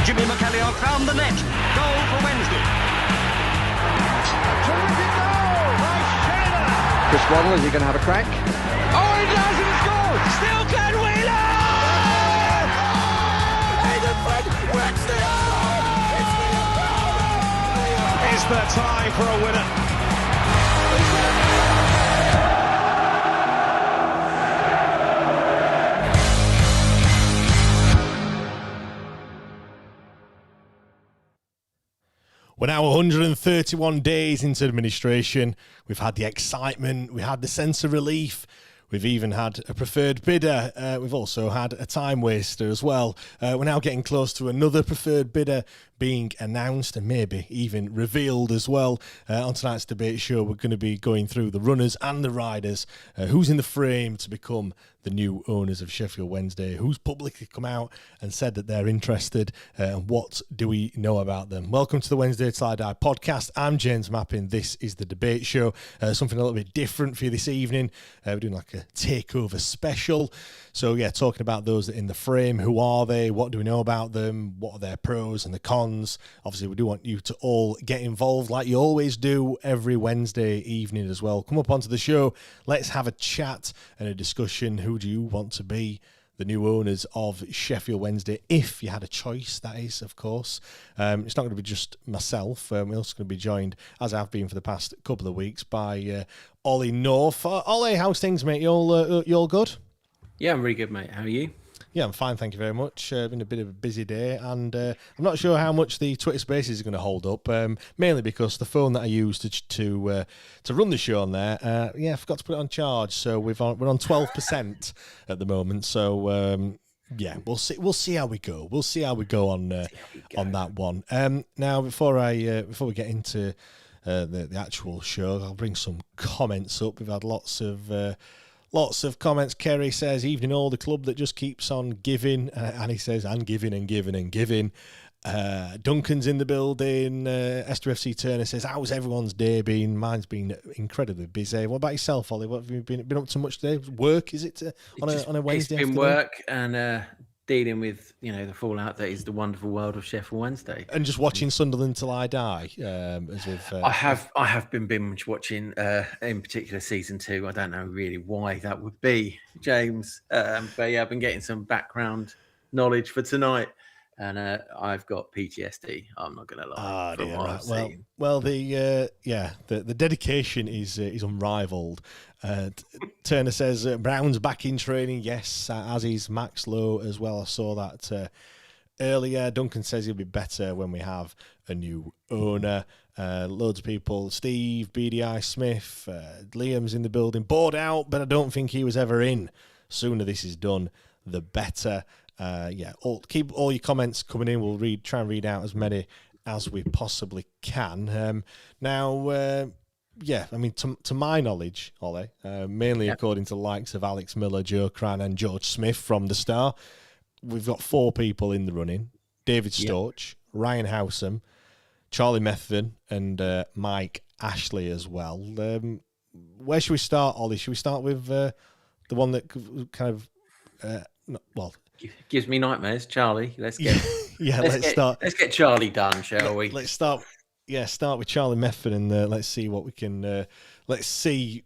Jimmy McAllister found the net. Goal for Wednesday. A terrific goal by Sheridan. Chris Waddle, is he going to have a crack? Oh, he does, and it's goal. Still Glenn Wheeler! Aidan Flynn works the goal. It's the time for a winner. We're now 131 days into administration. We've had the excitement, we had the sense of relief. We've even had a preferred bidder. We've also had a time waster as well. We're now getting close to another preferred bidder being announced and maybe even revealed as well. On tonight's debate show, we're going to be going through the runners and the riders. Who's in the frame to become the new owners of Sheffield Wednesday? Who's publicly come out and said that they're interested? And what do we know about them? Welcome to the Wednesday Till I Die podcast. I'm James Mappin. This is the debate show. Something a little bit different for you this evening. We're doing like a takeover special. So yeah, talking about those that are in the frame. Who are they? What do we know about them? What are their pros and the cons? Obviously, we do want you to all get involved like you always do every Wednesday evening as well. Come up onto the show. Let's have a chat and a discussion. Who do you want to be the new owners of Sheffield Wednesday? If you had a choice, that is, of course. It's not going to be just myself. We're also going to be joined, as I've been for the past couple of weeks, by Ollie North. Ollie, how's things, mate? You all good? Yeah, I'm really good, mate. How are you? Yeah, I'm fine, thank you very much. Been a bit of a busy day, and I'm not sure how much the Twitter Spaces is going to hold up. Mainly because the phone that I used to run the show on there, I forgot to put it on charge. So we're on 12% at the moment. So yeah, we'll see how we go. We'll see how we go on that one. Now, before we get into the actual show, I'll bring some comments up. We've had lots of comments. Kerry says, evening all, the club that just keeps on giving. And he says, and giving and giving and giving. Duncan's in the building. Esther FC Turner says, how's everyone's day been? Mine's been incredibly busy. What about yourself, Ollie? What have you been up to much today? Work, is it, on a Wednesday It's been afternoon? work and dealing with, the fallout that is the wonderful world of Sheffield Wednesday. And just watching Sunderland Till I Die. As we've, I have been binge watching, in particular season 2. I don't know really why that would be, James. But yeah, I've been getting some background knowledge for tonight, and I've got PTSD. I'm not going to lie. From what I've seen. Well, the dedication is unrivaled. Turner says Brown's back in training. Yes, as is Max Lowe as well. I saw that earlier. Duncan says he'll be better when we have a new owner. Loads of people. Steve, BDI Smith, Liam's in the building. Bored out, but I don't think he was ever in. Sooner this is done, the better. Keep all your comments coming in. We'll try and read out as many as we possibly can. To my knowledge, Ollie, mainly according to the likes of Alex Miller, Joe Cran and George Smith from the Star, we've got 4 people in the running. David Storch, Ryan Howsam, Charlie Methven and Mike Ashley as well. Where should we start, Ollie? Should we start with the one that kind of... gives me nightmares, Charlie. Let's get Let's get Charlie done, shall we? Let's start with Charlie Methven and let's see what we can let's see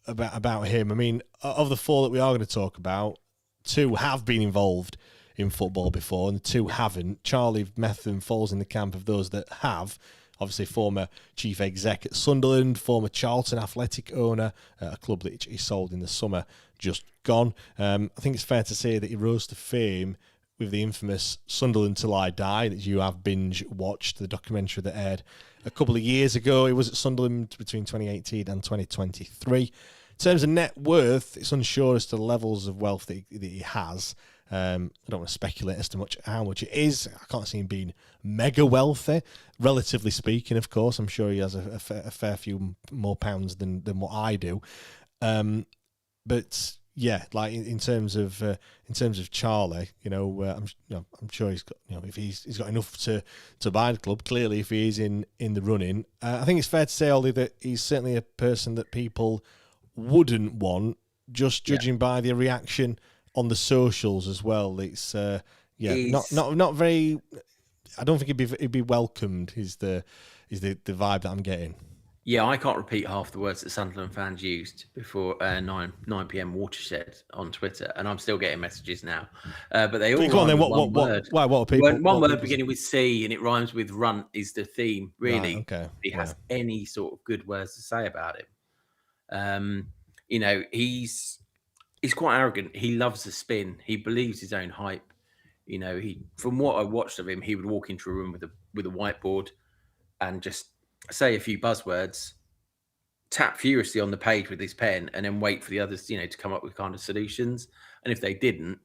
about him. I mean, of the 4 that we are going to talk about, 2 have been involved in football before and 2 haven't. Charlie Methven falls in the camp of those that have. Obviously, former chief exec at Sunderland, former Charlton Athletic owner, a club that he sold in the summer, just gone. I think it's fair to say that he rose to fame with the infamous Sunderland Till I Die that you have binge watched, the documentary that aired a couple of years ago. He was at Sunderland between 2018 and 2023. In terms of net worth, it's unsure as to the levels of wealth that he has. I don't want to speculate as to how much it is. I can't see him being mega wealthy, relatively speaking. Of course, I'm sure he has a fair few more pounds than what I do. But yeah, like in terms of Charlie, I'm sure he's got, if he's got enough to buy the club. Clearly, if he is in the running, I think it's fair to say, Ollie, that he's certainly a person that people wouldn't want, just judging by the reaction on the socials as well. It's He's- not very. I don't think it'd be welcomed. Is the vibe that I'm getting. Yeah, I can't repeat half the words that Sunderland fans used before 9 p.m. Watershed on Twitter, and I'm still getting messages now. But they all Go on then. rhyme with one word. Why? What are people? One word beginning with C, and it rhymes with runt is the theme. Really, Right, okay. He has any sort of good words to say about him. He's quite arrogant. He loves the spin. He believes his own hype. From what I watched of him, he would walk into a room with a whiteboard and just say a few buzzwords, tap furiously on the page with his pen, and then wait for the others, to come up with kind of solutions. And if they didn't,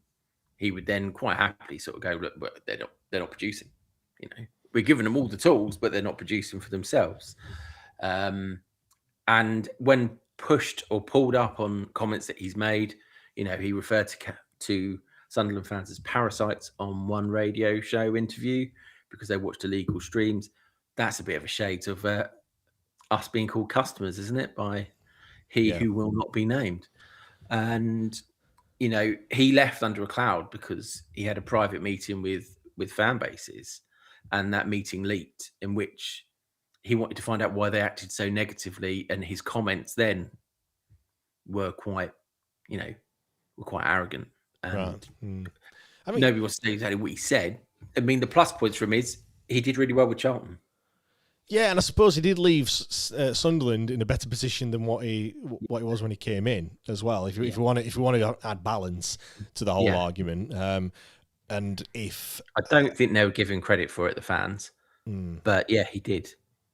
he would then quite happily sort of go, look, but they're not producing. We're giving them all the tools, but they're not producing for themselves. And when pushed or pulled up on comments that he's made, he referred to Sunderland fans as parasites on one radio show interview because they watched illegal streams. That's a bit of a shade of us being called customers, isn't it? By who will not be named. And, he left under a cloud because he had a private meeting with fan bases, and that meeting leaked, in which he wanted to find out why they acted so negatively. And his comments then were quite arrogant. And Right. I mean, nobody wants to know exactly what he said. I mean, the plus points from him is he did really well with Charlton. yeah, and I suppose he did leave Sunderland in a better position than what he was when he came in as well. If we want to add balance to the whole argument, and if I don't think they were giving credit for it, the fans, but yeah, he did.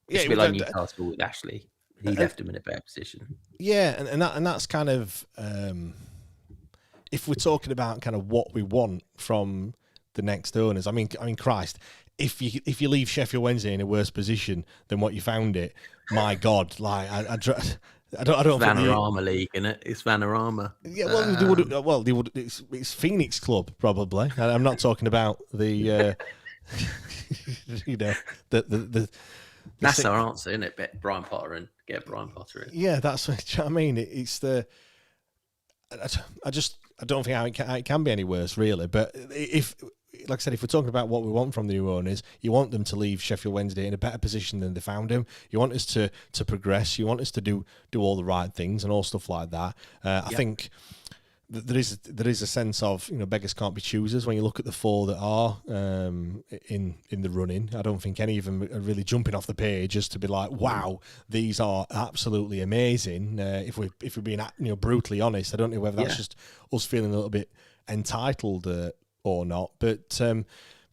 It's a bit like Newcastle with Ashley. He left him in a better position. Yeah, and that's kind of if we're talking about kind of what we want from the next owners. I mean, Christ, if you leave Sheffield Wednesday in a worse position than what you found it, my God, like I don't. Vanarama League, isn't it? It's Vanarama. Yeah, they would. It's Phoenix Club probably. I'm not talking about the, the. That's our answer, isn't it? Bet Brian Potter and get Brian Potter in. Yeah, that's what I mean. It's the. I don't think it can be any worse, really. But if, like I said, if we're talking about what we want from the new owners, you want them to leave Sheffield Wednesday in a better position than they found him. You want us to progress. You want us to do all the right things and all stuff like that. I think there is a sense of beggars can't be choosers when you look at the four that are in the running. I don't think any of them are really jumping off the page just to be like, wow, these are absolutely amazing. If we're being brutally honest, I don't know whether that's just us feeling a little bit entitled or not. But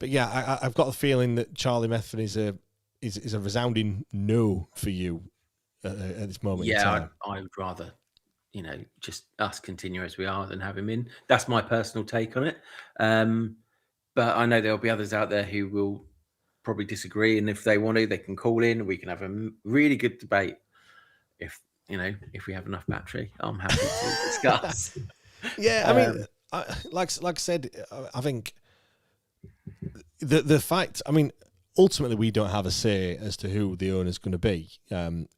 yeah, I've got a feeling that Charlie Methven is a resounding no for you at this moment. in time. I would rather. Just us continue as we are than have him in. That's my personal take on it. But I know there'll be others out there who will probably disagree. And if they want to, they can call in and we can have a really good debate. If we have enough battery, I'm happy to discuss. Yeah, I mean, like I said, I think the fact, I mean, ultimately we don't have a say as to who the owner's going to be.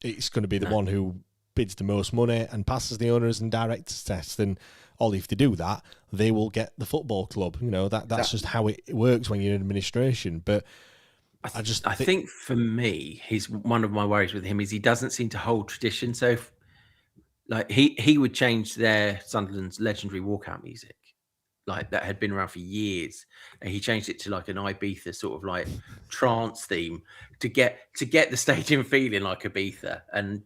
It's going to be the one who bids the most money and passes the owners and directors test, and Ollie, if they do that, they will get the football club. That's just how it works when you're in administration. But I think for me, one of my worries with him is he doesn't seem to hold tradition. So, he would change Sunderland's legendary walkout music, like that had been around for years, and he changed it to like an Ibiza sort of like trance theme to get the stadium feeling like Ibiza. And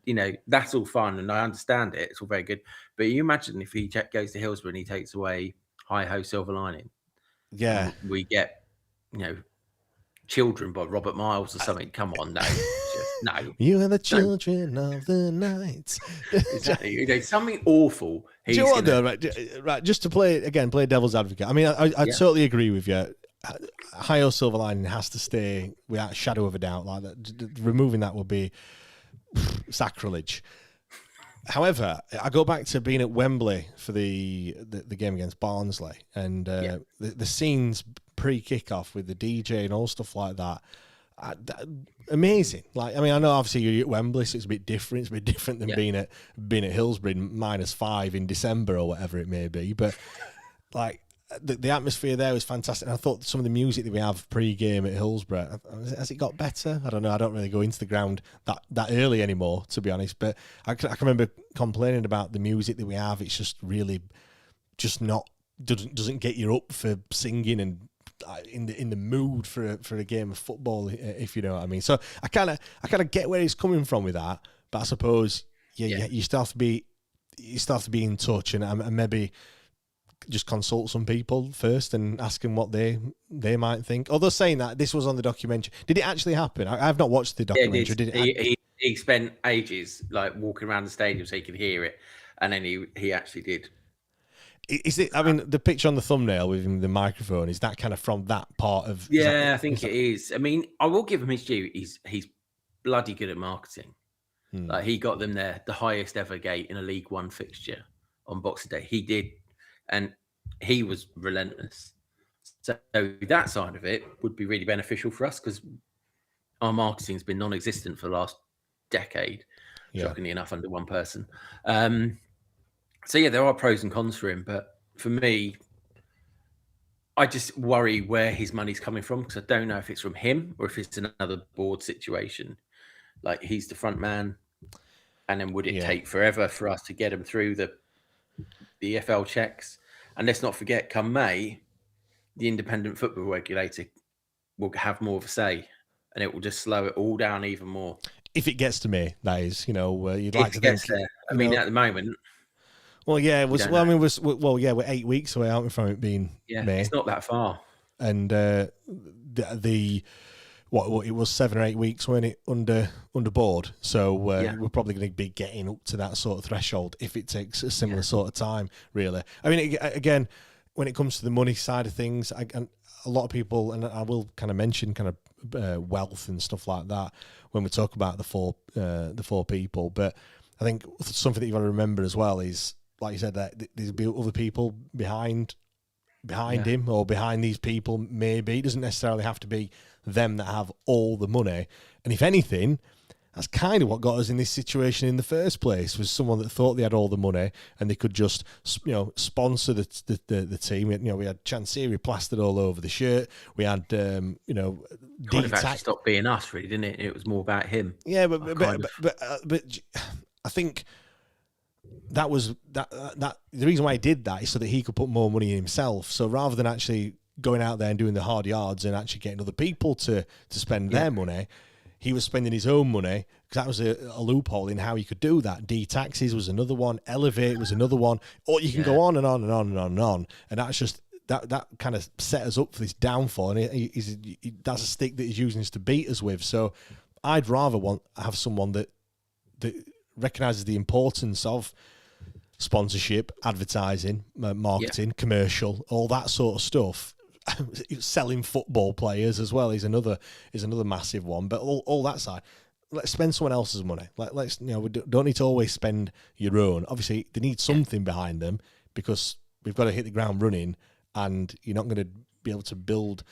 that's all fun, and I understand it; it's all very good. But you imagine if he goes to Hillsborough and he takes away Hi Ho Silver Lining, we get Children by Robert Miles or something. Come on, no. No, you are the children of the night. Exactly. Something awful. Do you know what, though? Right, just to play devil's advocate. I mean, I totally agree with you. Hi-O Silver Lining has to stay without a shadow of a doubt. Like that, removing that would be sacrilege. However, I go back to being at Wembley for the game against Barnsley, and the scenes pre-kickoff with the DJ and all stuff like that. Amazing. Like, I mean, I know obviously you're at Wembley, so it's a bit different. It's a bit different than being at Hillsborough -5 in December or whatever it may be. But like the atmosphere there was fantastic. And I thought some of the music that we have pre-game at Hillsborough, has it got better? I don't know. I don't really go into the ground that early anymore, to be honest. But I can remember complaining about the music that we have. It's just really just not doesn't get you up for singing and in the mood for a game of football, if you know what I mean. So I kind of get where he's coming from with that. But I suppose you still have to be in touch and maybe just consult some people first and ask them what they might think. Although saying that, this was on the documentary. Did it actually happen? I've not watched the documentary. Did it? He spent ages like walking around the stadium so he could hear it, and then he actually did. Is it? I mean, the picture on the thumbnail with him, the microphone, is that kind of from that part of? Yeah, I think it is. I mean, I will give him his due. He's bloody good at marketing. Like he got them there, the highest ever gate in a League One fixture on Boxing Day. He did, and he was relentless. So that side of it would be really beneficial for us because our marketing has been non-existent for the last decade, shockingly enough, under one person. So yeah, there are pros and cons for him, but for me, I just worry where his money's coming from because I don't know if it's from him or if it's another board situation. Like he's the front man, and then would it take forever for us to get him through the EFL checks? And let's not forget, come May, the independent football regulator will have more of a say, and it will just slow it all down even more. If it gets to May, that is, you'd if like to think. There. I mean, at the moment. Well, yeah, it was. Well, I mean, we're 8 weeks away, aren't we, from it being May? It's not that far. And it was 7 or 8 weeks, weren't it, under board? So we're probably going to be getting up to that sort of threshold if it takes a similar sort of time, really. I mean, again, when it comes to the money side of things, a lot of people, and I will kind of mention kind of wealth and stuff like that when we talk about the four people. But I think something that you've got to remember as well is, like you said, that there'll be other people behind him or behind these people. Maybe it doesn't necessarily have to be them that have all the money. And if anything, that's kind of what got us in this situation in the first place, was someone that thought they had all the money and they could just, sponsor the team. We had Chansiri plastered all over the shirt. We had, kind of actually stopped being us, really, didn't it? It was more about him. Yeah, but I think that was that the reason why he did that is so that he could put more money in himself. So rather than actually going out there and doing the hard yards and actually getting other people to spend their money, he was spending his own money, because that was a loophole in how he could do that. D-taxes was another one, Elevate was another one, or you can go on and on and on and on and on. And that's just that kind of set us up for this downfall. And that's a stick that he's using us to beat us with. So I'd rather have someone that recognises the importance of sponsorship, advertising, marketing, commercial, all that sort of stuff. Selling football players as well is another massive one. But all that side, let's spend someone else's money. Let's we don't need to always spend your own. Obviously, they need something behind them, because we've got to hit the ground running, and you're not going to be able to build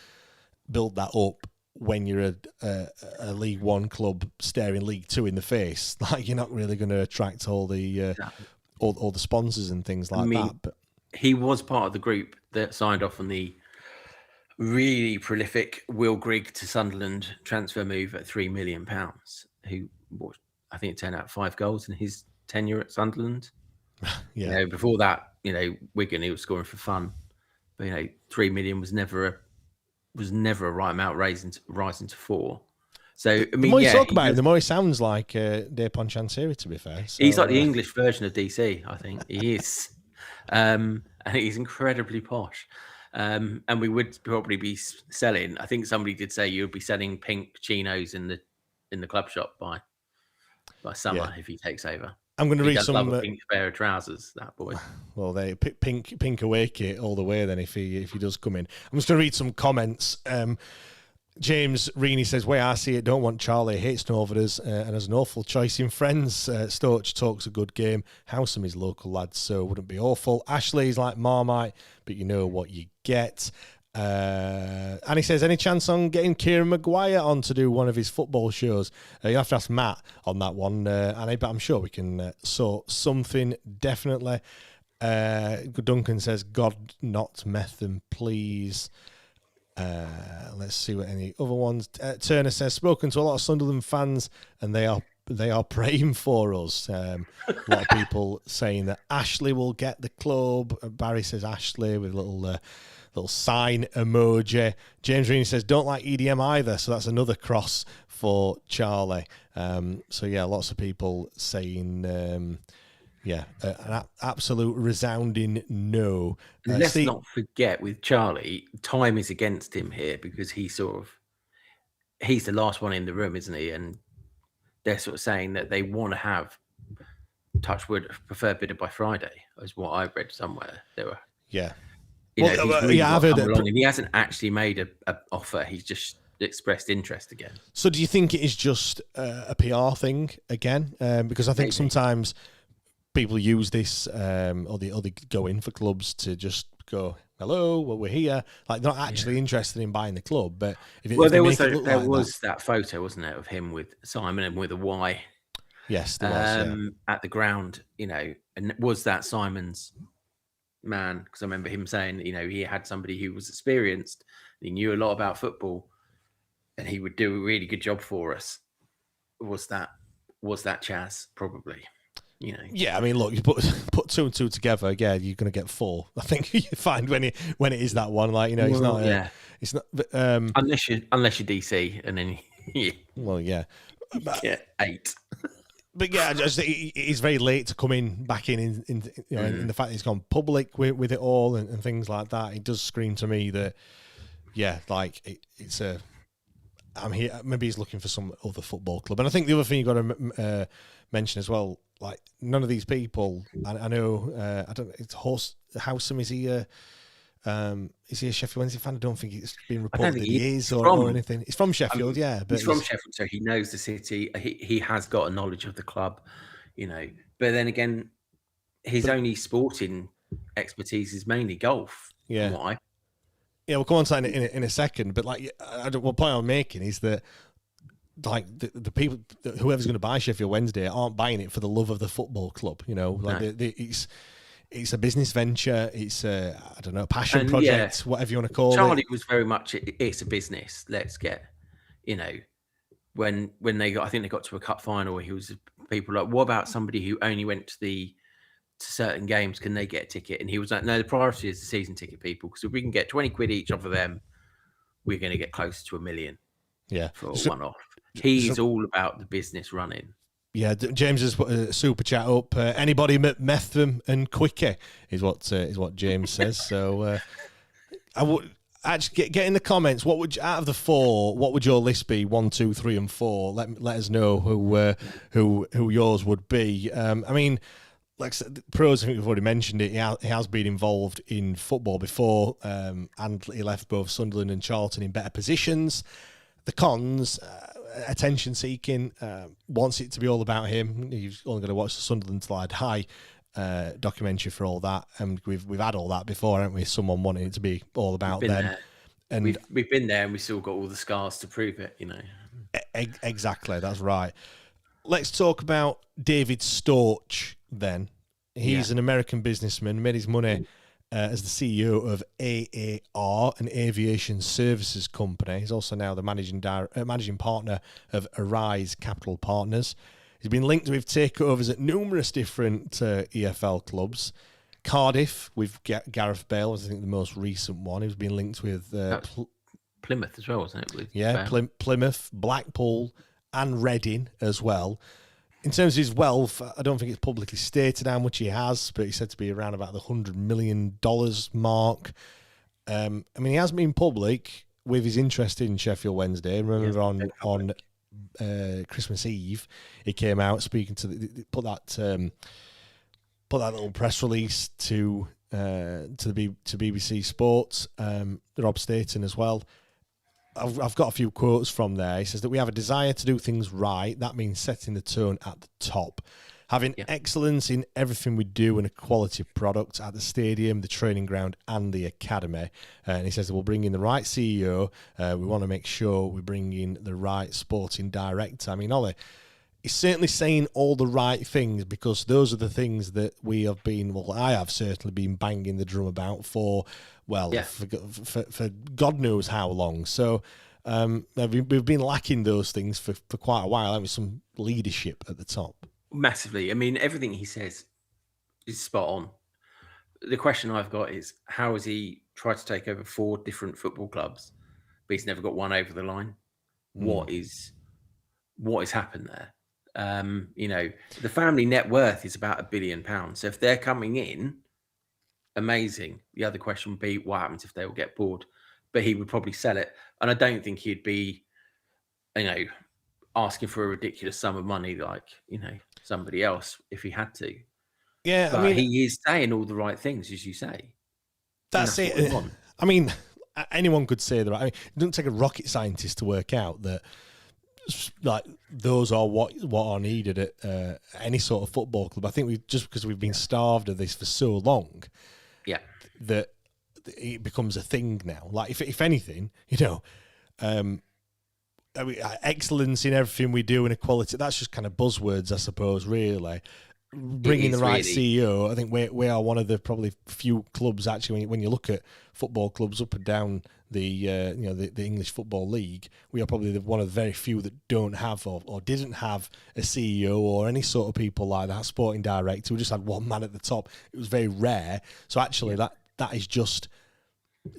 that up when you're a League One club staring League Two in the face. Like, you're not really going to attract all the all the sponsors and things like that. But he was part of the group that signed off on the really prolific Will Grigg to Sunderland transfer move at £3 million. Who, I think, turned out 5 goals in his tenure at Sunderland. Yeah. Before that, Wigan, he was scoring for fun, but 3 million was never a right amount, rising to 4. So I mean, the more you talk about him, the more he sounds like Depon Chansiri, to be fair. So, he's like the English version of DC, I think. He is. And he's incredibly posh. And we would probably be selling, I think somebody did say you would be selling pink chinos in the club shop by summer if he takes over. I'm going to read some love a pink pair of trousers, that boy. Well, they pink away kit all the way then if he does come in. I'm just going to read some comments. James Reaney says, way I see it, don't want Charlie, hates Northerners, and has an awful choice in friends. Storch talks a good game. Howsam is local lads, so wouldn't be awful. Ashley's like Marmite, but you know what you get. And he says, any chance on getting Kieran Maguire on to do one of his football shows? You have to ask Matt on that one, Annie, but I'm sure we can sort something, definitely. Duncan says, God, not Methven, please. Let's see what any other ones. Turner says, spoken to a lot of Sunderland fans, and they are praying for us. A lot of people saying that Ashley will get the club. Barry says Ashley with a little sign emoji. James Reaney says, don't like EDM either, so that's another cross for Charlie. So yeah, lots of people saying an absolute resounding no. Let's not forget with Charlie, time is against him here because he's the last one in the room, isn't he? And they're sort of saying that they want to have Touchwood preferred bidder by Friday, is what I read somewhere. They were, I've heard that. And he hasn't actually made a offer. He's just expressed interest again. So, do you think it is just a PR thing again? Because I think sometimes people use this, or they go in for clubs to just go, hello, well, we're here. Like, they're not actually interested in buying the club. But there was that photo, wasn't there, of him with Simon and with a Y. Yes, there was, at the ground, and was that Simon's man? Because I remember him saying, he had somebody who was experienced, he knew a lot about football, and he would do a really good job for us. Was that Chaz? Probably. Yeah, I mean, look, you put 2 and 2 together, yeah, you're going to get 4. I think you find when it is that one, like, it's not. It's not. But, unless you're DC, and then you get 8. But yeah, it's very late to come back in the fact that he's gone public with it all and things like that. It does scream to me that, it's a. I'm here. Maybe he's looking for some other football club. And I think the other thing you've got to mention as well, like, none of these people, I know, I don't know, it's Howsam, is he a Sheffield Wednesday fan? I don't think it's been reported that he is or anything. He's from Sheffield, but he's from Sheffield, so he knows the city. He has got a knowledge of the club, But then again, his only sporting expertise is mainly golf. Yeah. Why? Yeah, we'll come on to that in a second. But what point I'm making is that, like, the people, whoever's going to buy Sheffield Wednesday aren't buying it for the love of the football club. It's a business venture. It's a passion project, whatever you want to call Charlie was very much it's a business. Let's get, when they got, I think they got to a cup final. He was people like, what about somebody who only went to certain games? Can they get a ticket? And he was like, no, the priority is the season ticket people, because if we can get 20 quid each off of them, we're going to get closer to $1 million. Yeah, for a one-off. He's all about the business running. Yeah, James has put a super chat up. Anybody Methven and Quickie is what James says. So I would actually get in the comments. What would out of the 4? What would your list be? 1, 2, 3, and 4. Let us know who yours would be. I mean, like I said, Pros, I think we've already mentioned it. He has been involved in football before, and he left both Sunderland and Charlton in better positions. The cons, attention seeking, wants it to be all about him. He's only going to watch the Sunderland Till I Die documentary for all that, and we've had all that before, haven't we? Someone wanting it to be all about them. There. And we've been there, and we've still got all the scars to prove it. Exactly, that's right. Let's talk about David Storch then. He's an American businessman, made his money as the CEO of AAR, an aviation services company. He's also now the managing partner of Arise Capital Partners. He's been linked with takeovers at numerous different EFL clubs. Cardiff with Gareth Bale was, I think, the most recent one. He's been linked with Plymouth as well, wasn't it? Plymouth, Blackpool, and Reading as well. In terms of his wealth, I don't think it's publicly stated how much he has, but he's said to be around about the $100 million mark. I mean, he has been public with his interest in Sheffield Wednesday. Remember on Christmas Eve, he came out speaking to put that little press release to BBC Sports. Rob Staten as well. I've got a few quotes from there. He says that we have a desire to do things right. That means setting the tone at the top, having excellence in everything we do, and a quality product at the stadium, the training ground, and the academy. And he says that we'll bring in the right CEO. We want to make sure we bring in the right sporting director. I mean, Ollie, he's certainly saying all the right things, because those are the things that we have been, well, I have certainly been banging the drum about for God knows how long. So we've been lacking those things for quite a while, haven't we? Some leadership at the top. Massively. I mean, everything he says is spot on. The question I've got is, how has he tried to take over 4 different football clubs, but he's never got one over the line? What has happened there? The family net worth is about £1 billion. So if they're coming in, amazing. The other question would be, what happens if they all get bored? But he would probably sell it. And I don't think he'd be, asking for a ridiculous sum of money like, somebody else if he had to. Yeah, but he is saying all the right things, as you say. That's it. I mean, anyone could say that. I mean, it doesn't take a rocket scientist to work out that, like, those are what are needed at any sort of football club. I think because we've been starved of this for so long, that it becomes a thing now. Like, if anything, excellence in everything we do and equality, that's just kind of buzzwords, I suppose, really. Bringing the right CEO, I think we are one of the probably few clubs, actually, when you look at football clubs up and down the the English Football League, we are probably one of the very few that don't have or didn't have a CEO or any sort of people like that, sporting director. We just had one man at the top. It was very rare. So actually, that is just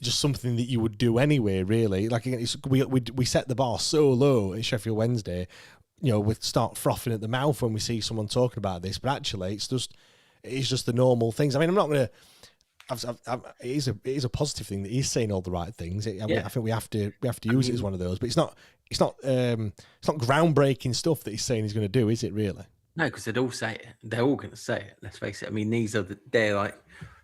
something that you would do anyway, really. Like, we set the bar so low at Sheffield Wednesday. We start frothing at the mouth when we see someone talking about this, but actually, it's just the normal things. I mean, I'm not going to. It is a positive thing that he's saying all the right things. I think we have to use it as one of those, but it's not groundbreaking stuff that he's saying he's going to do, is it really? No, because they'd all say it. They're all going to say it. Let's face it. I mean, they're like,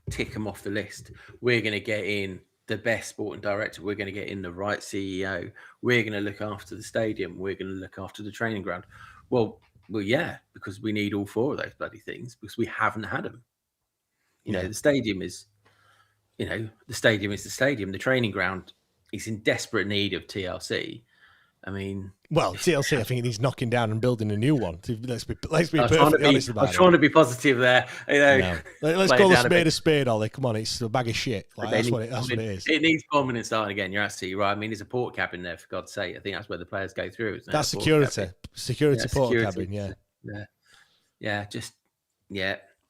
tick them off the list. We're going to get in the best sporting director. We're going to get in the right CEO. We're going to look after the stadium. We're going to look after the training ground. Well, yeah, because we need all 4 of those bloody things, because we haven't had them. The stadium is, the stadium is the stadium. The training ground is in desperate need of TLC. I mean, TLC, I think he's knocking down and building a new one. Let's be perfectly honest about it. I'm trying to be positive there. Let's call a spade, Ollie. Come on, it's a bag of shit. That's what it is. It needs bombing and starting again. You're absolutely right. I mean, there's a port cabin there, for God's sake. I think that's where the players go through. Isn't it? That's security. Security port cabin. Yeah.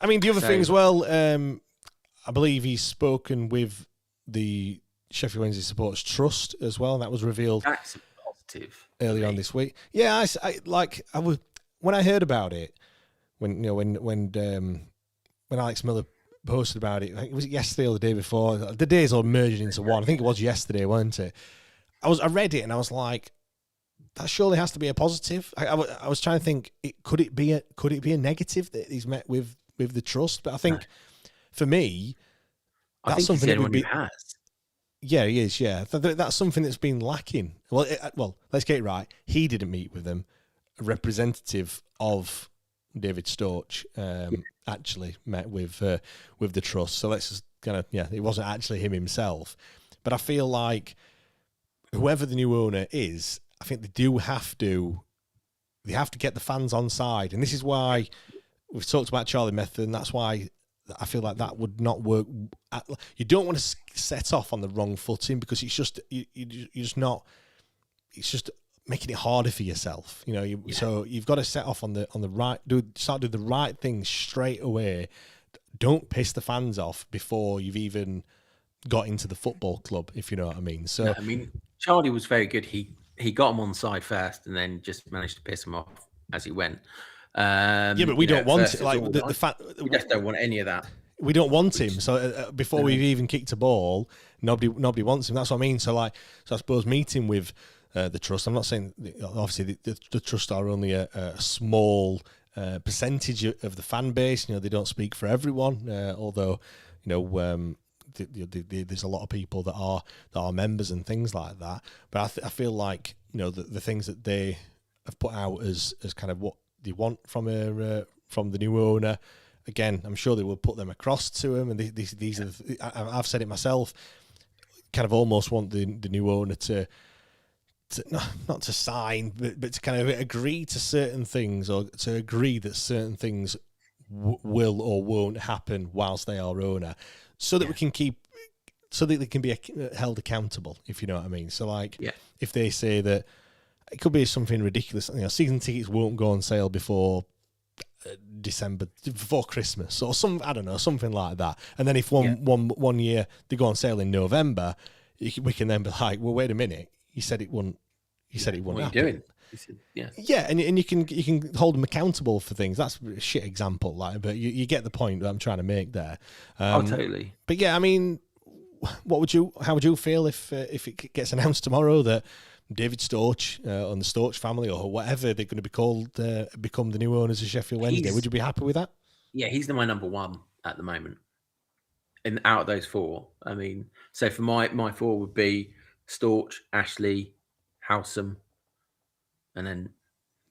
I mean, the other thing as well. I believe he's spoken with the Sheffield Wednesday Supporters Trust as well, and that was revealed. That's positive. Earlier on this week. Yeah, I was when I heard about it, when Alex Miller posted about it. I think, was it yesterday or the day before? The days all merging into one. I think it was yesterday, wasn't it? I read it and I was like, that surely has to be a positive. I was trying to think, could it be a negative that he's met with the trust? But I think for me, that's something that would be. Has. Yeah, he is. Yeah, that's something that's been lacking. Well, let's get it right. He didn't meet with them. A representative of David Storch actually met with the trust. So let's just it wasn't actually him himself. But I feel like whoever the new owner is, I think they have to get the fans on side, and this is why we've talked about Charlie Methven. That's why I feel like that would not work. You don't want to set off on the wrong footing, because it's just you're just not. It's just making it harder for yourself. So you've got to set off on the right. Start doing the right things straight away. Don't piss the fans off before you've even got into the football club, if you know what I mean. So I mean, Charlie was very good. He got him on side first, and then just managed to piss him off as he went. But we don't want it. Like the fact, we just don't want any of that. We don't want him. So before we've even kicked a ball, nobody wants him. That's what I mean. So I suppose meeting with the trust. I'm not saying obviously the trust are only a small percentage of the fan base. They don't speak for everyone. Although there's a lot of people that are members and things like that. But I feel like the things that they have put out as kind of what they want from the new owner. Again, I'm sure they will put them across to him, and these are. I've said it myself. Kind of almost want the new owner to not to sign, but to kind of agree to certain things, or to agree that certain things will or won't happen whilst they are owner, so that we can so that they can be held accountable, if you know what I mean. So like, if they say that it could be something ridiculous, season tickets won't go on sale before December, before Christmas, or I don't know, something like that. And then if one year they go on sale in November, we can then be like, well, wait a minute, you said it wouldn't. You said it wouldn't happen. What are you doing? Yeah, and you can hold them accountable for things. That's a shit example, like, but you get the point that I'm trying to make there. Totally. But yeah, I mean, how would you feel if it gets announced tomorrow that David Storch and the Storch family, or whatever they're going to be called, become the new owners of Sheffield Wednesday? Would you be happy with that? Yeah, he's my number one at the moment. And out of those four, I mean, so for my four would be Storch, Ashley, Howsam, and then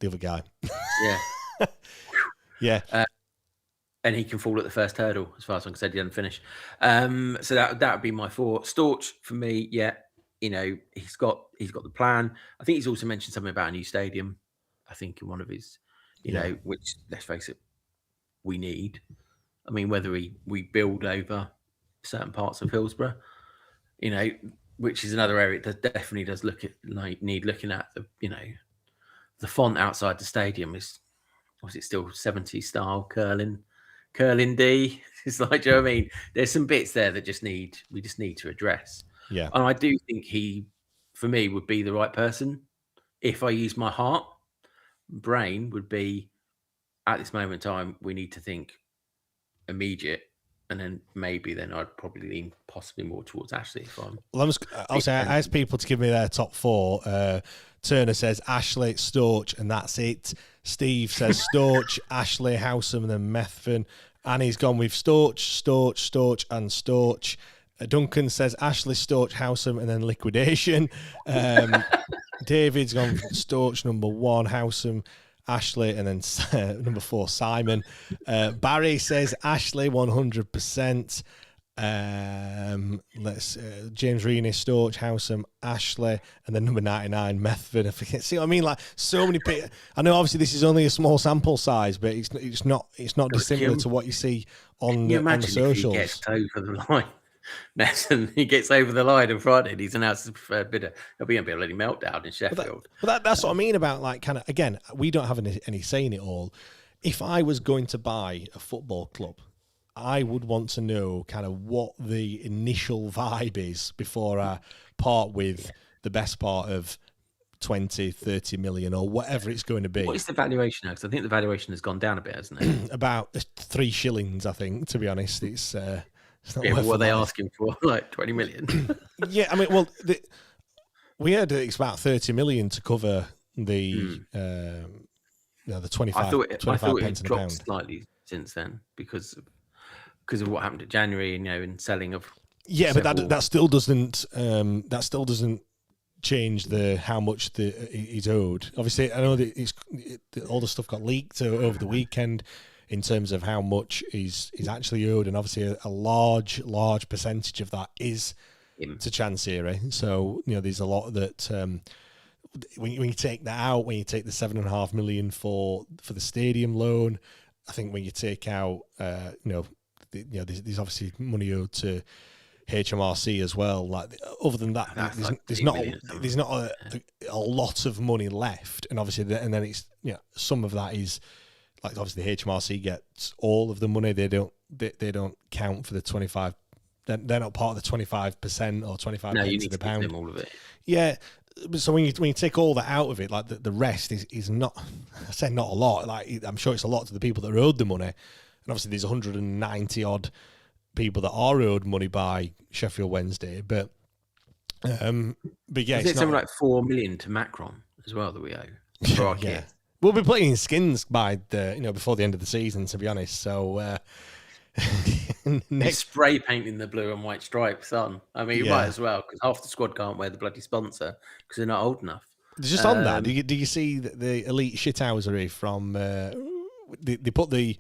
the other guy. Yeah. Yeah. And he can fall at the first hurdle, as far as I'm concerned. He doesn't finish. So that would be my four. Storch, for me, he's got the plan. I think he's also mentioned something about a new stadium. I think in one of his, which, let's face it, we need. I mean, whether we build over certain parts of Hillsborough, which is another area that definitely does need looking at. The font outside the stadium is still 70s style curling D. It's like, do you know what I mean? There's some bits there that we just need to address. Yeah. And I do think he, for me, would be the right person. If I use my heart, brain would be, at this moment in time, we need to think immediate. And then I'd probably lean possibly more towards Ashley. I'll say, I asked people to give me their top four. Turner says Ashley, Storch, and that's it. Steve says Storch, Ashley, Howsam, and then Methven. Annie's gone with Storch, and Storch. Duncan says Ashley, Storch, Howsam, and then liquidation. David's gone for Storch, number one, Howsam, Ashley, and then number 4, Simon. Barry says Ashley, 100%. James Reaney, Storch, Howsam, Ashley, and then number 99, Methven. See what I mean? Like, so many people. I know obviously this is only a small sample size, but it's not dissimilar to what you see on the socials. If he gets over the line, Methven, he gets over the line on Friday and he's announced his preferred bidder. There'll be a bloody meltdown in Sheffield. That's what I mean about, like, kind of, again, we don't have any say in it all. If I was going to buy a football club, I would want to know kind of what the initial vibe is before I part with the best part of 20, 30 million or whatever it's going to be. What is the valuation now? Because I think the valuation has gone down a bit, hasn't it? About 3 shillings, I think, to be honest. It's not what are they asking for? Like 20 million? Yeah, I mean, well, we heard that it's about 30 million to cover the 25 I thought it pence in a dropped pound. Slightly since then because of what happened in January, and selling of. Yeah, but that still doesn't change how much he's owed. Obviously, I know that all the stuff got leaked over the weekend in terms of how much is actually owed, and obviously a large percentage of that is to Chansiri. So there's a lot that when you take that out, when you take the $7.5 million for the stadium loan, I think when you take out there's obviously money owed to HMRC as well. Like, other than that, there's not a lot of money left, and obviously, and then it's some of that is like, obviously HMRC gets all of the money. They don't count for the 25. They're not part of the 25% or 25 pence of the pound. All of it. Yeah. So when you take all that out of it, like the rest is not. I say not a lot. Like, I'm sure it's a lot to the people that are owed the money. And obviously, there's 190 odd people that are owed money by Sheffield Wednesday, but yeah, it's something like 4 million to Macron as well that we owe for our kit. We'll be playing skins by before the end of the season, to be honest. So spray painting the blue and white stripes on. I mean, you might as well, because half the squad can't wear the bloody sponsor because they're not old enough. Just on that, do you see the elite shithousery from? They put the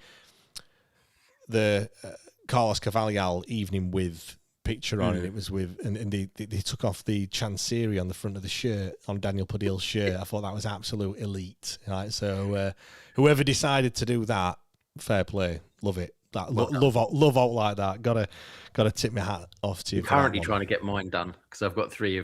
Carlos Cavalial evening with picture on, and it was with, and they took off the Chancery on the front of the shirt, on Daniel Pudill's shirt. I thought that was absolute elite. Right? So whoever decided to do that, fair play, love it. Love out like that. Gotta tip my hat off to you. I'm currently trying to get mine done because I've got three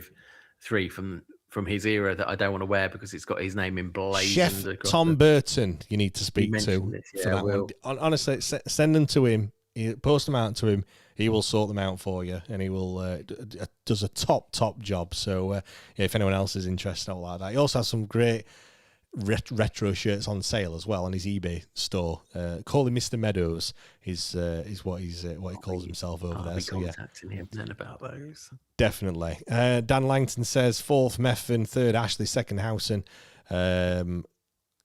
from his era that I don't want to wear because it's got his name emblazoned. Chef Tom Burton, you need to speak to for that one. Honestly, send them to him. Post them out to him. He will sort them out for you, and he will does a top job. So if anyone else is interested like that, he also has some great retro shirts on sale as well on his eBay store. Call him Mr. Meadows is what he calls himself over there. So contacting him then about those. Definitely. Dan Langton says 4th Methven, 3rd Ashley, 2nd Howsam.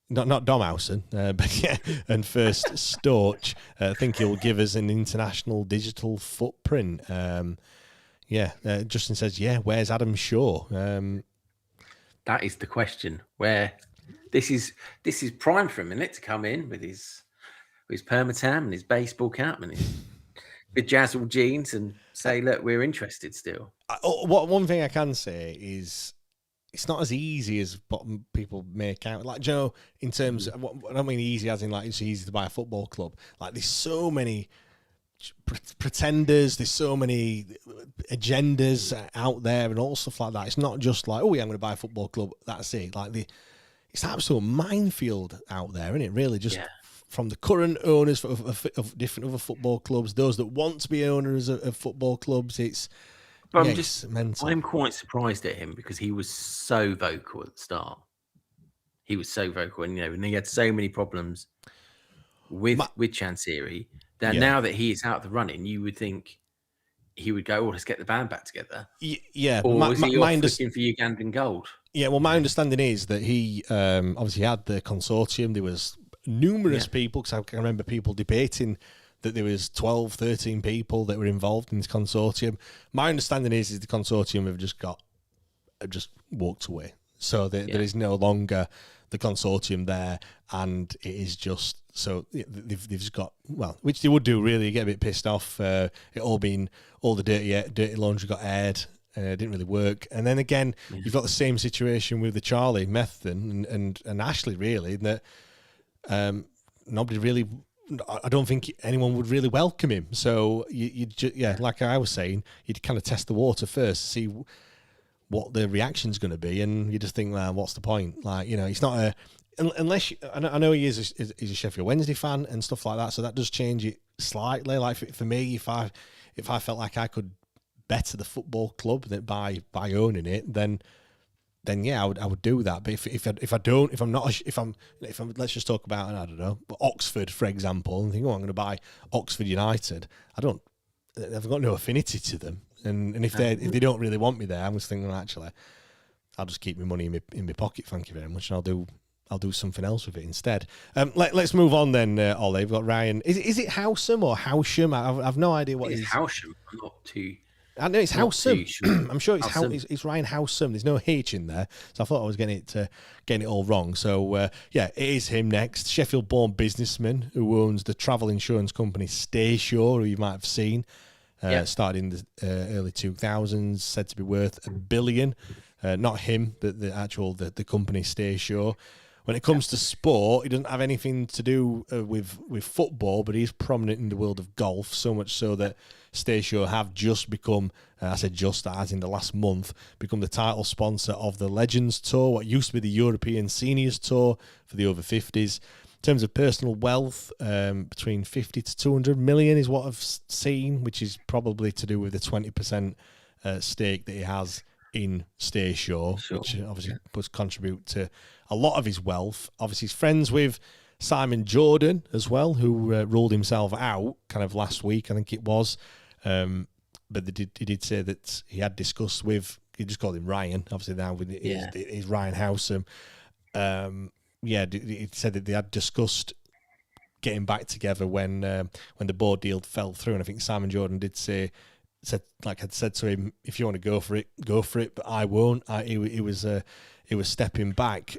Not Dom Howsam, but yeah, and 1st Storch. I think he'll give us an international digital footprint. Justin says, where's Adam Shaw? That is the question. Where this is prime for him, isn't it, to come in with his permatam and his baseball cap and his bejazzled jeans and say, look, we're interested still. One thing I can say is it's not as easy as what people make out. Like, Joe, in terms of, I don't mean easy as in like it's easy to buy a football club. Like, there's so many pretenders, there's so many agendas out there and all stuff like that. It's not just like, I'm going to buy a football club, that's it. Like, it's an absolute minefield out there, isn't it? Really, just from the current owners of different other football clubs, those that want to be owners of football clubs. It's mental. I'm quite surprised at him because he was so vocal at the start. He was so vocal, and and he had so many problems with Chancery that now that he is out of the running, you would think he would go, let's get the band back together. Yeah, or was he looking for Ugandan gold? Yeah, well, my understanding is that he obviously had the consortium. There was numerous people, because I can remember people debating that there was 12, 13 people that were involved in this consortium. My understanding is the consortium have just walked away. So there is no longer the consortium there, and it is just, so they've just got, well, which they would do really, get a bit pissed off. All the dirty laundry got aired. It didn't really work. And then again, you've got the same situation with the Charlie, Methven, and Ashley, really, that nobody really, I don't think anyone would really welcome him. So like I was saying, you'd kind of test the water first to see what the reaction's going to be, and you just think, well, what's the point? Like, it's not unless I know he is he's a Sheffield Wednesday fan and stuff like that, so that does change it slightly. Like for me, if I felt like I could better the football club that by owning it, then I would do that. But if I'm let's just talk about, I don't know, Oxford, for example, and think, I'm going to buy Oxford United. I've got no affinity to them, and if they don't really want me there, I'm just thinking, actually, I'll just keep my money in my pocket. Thank you very much, and I'll do something else with it instead. Let's move on then, Ollie. We've got Ryan. Is it Howsam or Howsham? I've no idea what it is. Howsham. I'm not too. I know it's Howsam. Sure. I'm sure it's Ryan Howsam. There's no H in there, so I thought I was getting it all wrong. So it is him next. Sheffield-born businessman who owns the travel insurance company Staysure, who you might have seen. Started in the early 2000s, said to be worth $1 billion. Not him, but the company Staysure. When it comes to sport, he doesn't have anything to do with football, but he's prominent in the world of golf, so much so that Staysure have just become, I said just as in the last month, become the title sponsor of the Legends Tour, what used to be the European Seniors Tour for the over 50s. In terms of personal wealth, between 50 to 200 million is what I've seen, which is probably to do with the 20% stake that he has in Staysure, which obviously does contribute to a lot of his wealth. Obviously, he's friends with Simon Jordan as well, who ruled himself out kind of last week, I think it was. But he did say that he had discussed with, he just called him Ryan, obviously now with his Ryan Howsam. He said that they had discussed getting back together when the board deal fell through, and I think Simon Jordan said to him, if you want to go for it, but I won't. He was stepping back.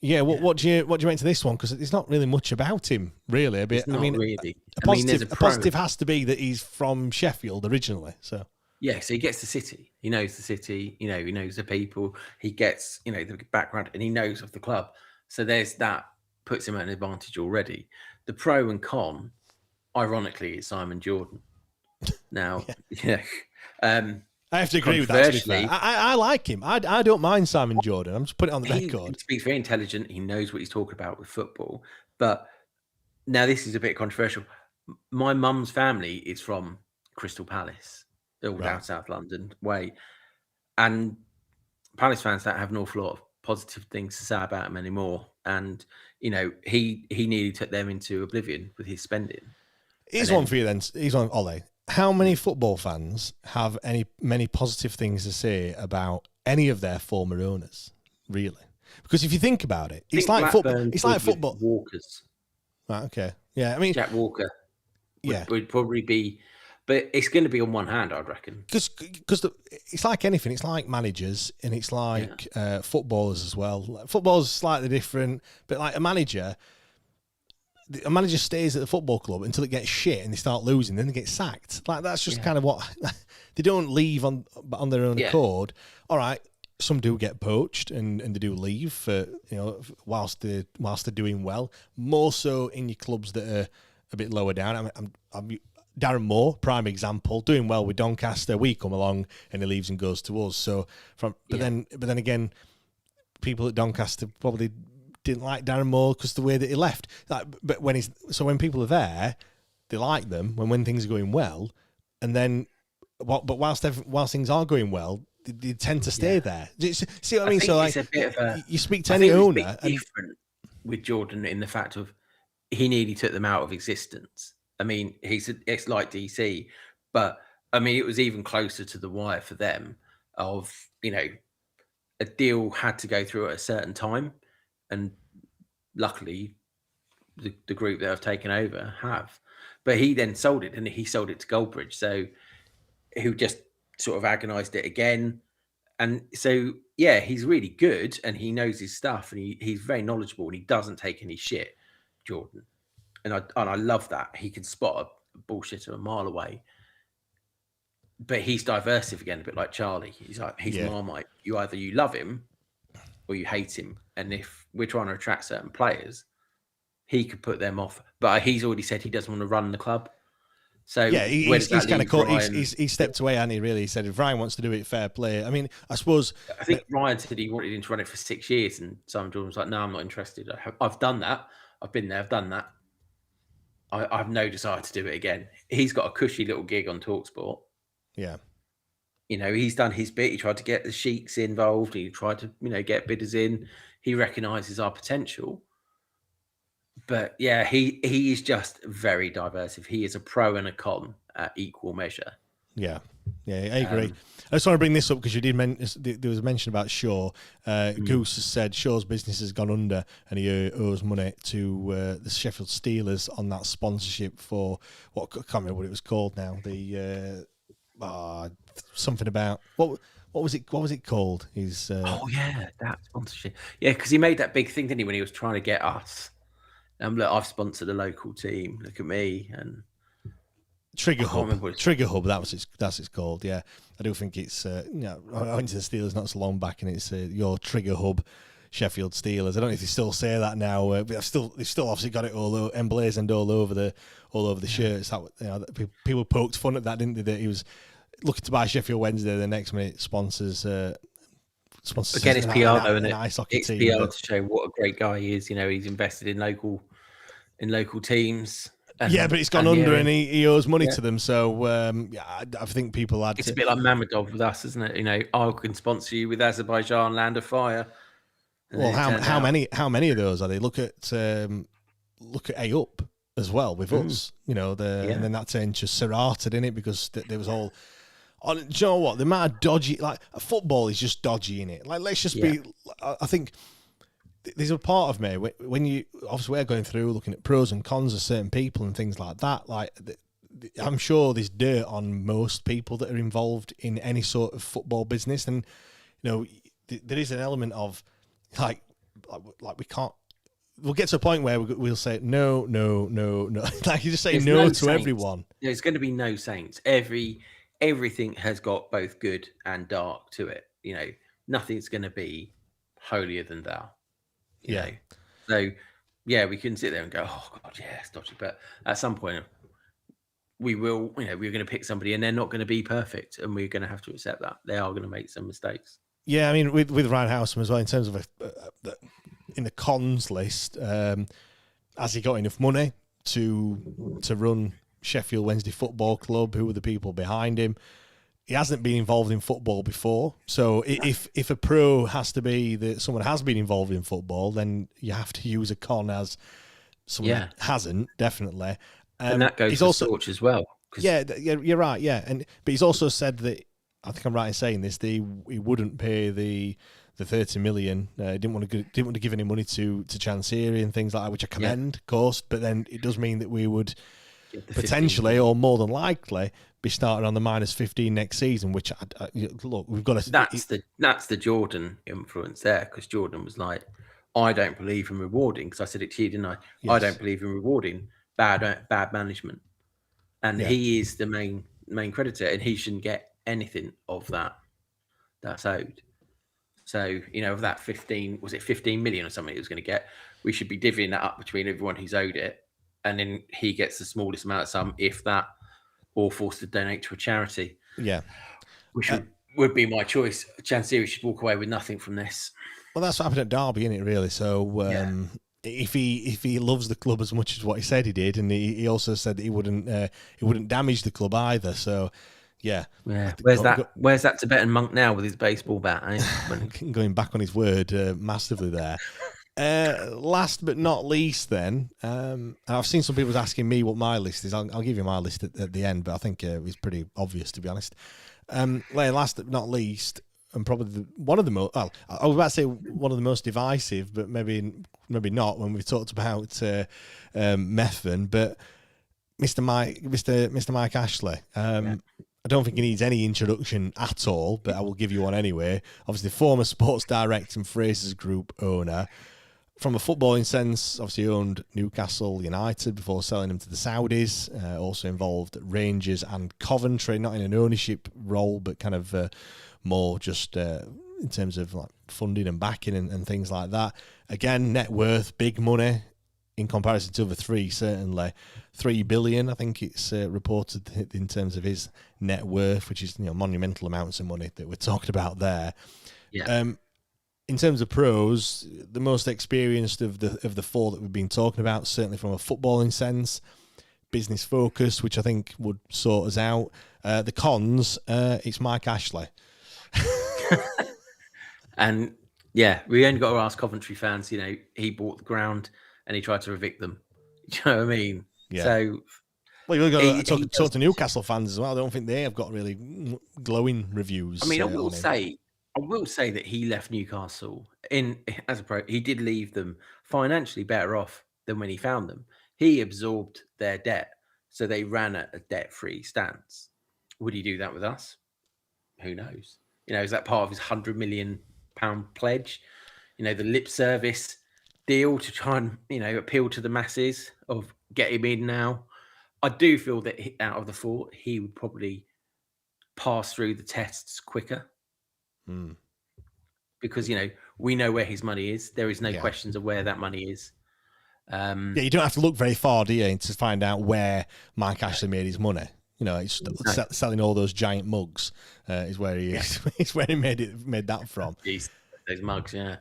Yeah, what do you make to this one? Because there's not really much about him, really. It's not really. A positive has to be that he's from Sheffield originally. So yeah, so he gets the city. He knows the city. He knows the people. He gets the background, and he knows of the club. So there's that, puts him at an advantage already. The pro and con, ironically, is Simon Jordan. Now, I have to agree with that. To be fair. I like him. I don't mind Simon Jordan. I'm just putting it on the record. He speaks very intelligent. He knows what he's talking about with football. But now this is a bit controversial. My mum's family is from Crystal Palace. They're all down South London way. And Palace fans don't have an awful lot of positive things to say about him anymore. And, he nearly took them into oblivion with his spending. Here's one for you then. Here's one, Ollie. How many football fans have many positive things to say about any of their former owners? Really? Because if you think about it, it's like football. It's like football. Walkers. Right. Okay. Yeah. I mean, Jack Walker. Would probably be, but it's going to be on one hand, I'd reckon. Because it's like anything. It's like managers, and it's like footballers as well. Football's slightly different, but like a manager stays at the football club until it gets shit and they start losing, then they get sacked. Like that's just kind of what they don't leave on their own accord. All right, some do get poached and they do leave for whilst they're doing well. More so in your clubs that are a bit lower down. I'm Darren Moore, prime example, doing well with Doncaster. We come along and he leaves and goes to us. So but then again, people at Doncaster probably didn't like Darren Moore because the way that he left. But when people are there, they like them when things are going well, and then whilst things are going well, they tend to stay there. See what I mean? So it's a bit of you speak to any owner, different with Jordan in the fact of he nearly took them out of existence. I mean, it's like DC, but I mean it was even closer to the wire for them. Of a deal had to go through at a certain time. And luckily, the group that have taken over have. But he then sold it, and he sold it to Goldbridge. So, who just sort of agonised it again. And so, he's really good, and he knows his stuff, and he's very knowledgeable, and he doesn't take any shit, Jordan. And I love that. He can spot a bullshitter a mile away. But he's diversive again, a bit like Charlie. He's Marmite. You love him or you hate him. And if we're trying to attract certain players, he could put them off. But he's already said he doesn't want to run the club. So he's kind of caught. He's stepped away, hasn't he? Really, he said if Ryan wants to do it, fair play. I mean, I suppose Ryan said he wanted him to run it for 6 years, and Simon Jordan was like, "No, I'm not interested. I've done that. I've been there. I've done that. I have no desire to do it again." He's got a cushy little gig on TalkSport. Yeah. He's done his bit. He tried to get the sheiks involved. He tried to, get bidders in. He recognises our potential. But he is just very diverse. He is a pro and a con at equal measure. Yeah, I agree. I just want to bring this up because you did there was a mention about Shaw. Goose has said Shaw's business has gone under and he owes money to the Sheffield Steelers on that sponsorship for I can't remember what it was called now. The something about what was it called? That sponsorship. Yeah, because he made that big thing, didn't he, when he was trying to get us. Look, I've sponsored a local team. Look at me. And Trigger Hub. That's it's called. Yeah, I do think it's. I went to the Steelers not so long back, and it's your Trigger Hub, Sheffield Steelers. I don't know if they still say that now, but they've still obviously got it all emblazoned all over the shirts. That people poked fun at that, didn't they? That he was looking to buy Sheffield Wednesday. The next minute sponsors. Again, it's PR though, isn't it? Ice hockey it's team, PR to show what a great guy he is. He's invested in local teams. But it's gone under, and he owes money to them. So I think people had. It's a bit like Mamadov with us, isn't it? I can sponsor you with Azerbaijan, Land of Fire. Well, how many of those are they? Look at A Up as well with us. And then that turned to Serrata, didn't it? Because there was all. Do you know what? The amount of dodgy, football is just dodgy in it. Let's just be. I think there's a part of me when you obviously we're going through looking at pros and cons of certain people and things like that. I'm sure there's dirt on most people that are involved in any sort of football business, and there is an element of like we can't. We'll get to a point where we'll say no. Like you just say There's no to saints. everyone. There's going to be no saints. Everything has got both good and dark to it. You know, nothing's going to be holier than thou. You know? So yeah, we can sit there and go, oh God, yeah, it's dodgy. But at some point, we will. You know, we're going to pick somebody, and they're not going to be perfect, and we're going to have to accept that they are going to make some mistakes. Yeah, I mean, with Ryan Howsam as well, in terms of in the cons list, has he got enough money to run Sheffield Wednesday Football Club? Who are the people behind him? He hasn't been involved in football before, so if a pro has to be that someone has been involved in football, then you have to use a con as someone that hasn't, definitely. And that goes for Storch as well. Yeah, you're right. Yeah, but he's also said that, I think I'm right in saying this, he wouldn't pay the 30 million. Didn't want to give any money to Chancery and things like that, which I commend, of course. But then it does mean that we would potentially, or more than likely, be starting on the -15 next season. Which look, we've got to. That's the Jordan influence there, because Jordan was like, I don't believe in rewarding, because I said it to you, didn't I? Yes. I don't believe in rewarding bad management, and he is the main creditor, and he shouldn't get anything of that's owed. So, you know, of that 15 million or something he was going to get, we should be divvying that up between everyone who's owed it, and then he gets the smallest amount of sum, if that, or forced to donate to a charity. Yeah, which would be my choice. Chancery should walk away with nothing from this. Well, that's what happened at Derby, isn't it? Really. So if he loves the club as much as what he said he did, and he also said that he wouldn't damage the club either. So. Yeah. Where's that Tibetan monk now with his baseball bat? Going back on his word massively there. Last but not least, then, and I've seen some people asking me what my list is. I'll give you my list at the end, but I think it's pretty obvious, to be honest. Last but not least, and probably one of the most. Well, I was about to say one of the most divisive, but maybe not when we talked about Methven, but Mr. Mike Ashley. I don't think he needs any introduction at all, but I will give you one anyway. Obviously, former Sports Direct and Frasers Group owner. From a footballing sense, obviously owned Newcastle United before selling them to the Saudis. Also involved Rangers and Coventry, not in an ownership role, but kind of more just in terms of like funding and backing and things like that. Again, net worth, big money. In comparison to the three, certainly 3 billion, I think it's reported in terms of his net worth, which is monumental amounts of money that we're talking about there. Yeah. In terms of pros, the most experienced of the four that we've been talking about, certainly from a footballing sense, business focus, which I think would sort us out. The cons, it's Mike Ashley. And yeah, we only got to ask Coventry fans. He bought the ground and he tried to evict them. Do you know what I mean? Yeah. So, well, you've got to talk to Newcastle fans as well. I don't think they have got really glowing reviews. I mean, I will say that he left Newcastle as a pro. He did leave them financially better off than when he found them. He absorbed their debt, so they ran at a debt-free stance. Would he do that with us? Who knows? Is that part of his £100 million pledge? The lip service deal to try and appeal to the masses of get him in now. I do feel that out of the four, he would probably pass through the tests quicker because we know where his money is. There is no questions of where that money is. You don't have to look very far, do you, to find out where Mike Ashley made his money. He's selling all those giant mugs. Is where he is. Is where he made that from. Jeez, those mugs, yeah.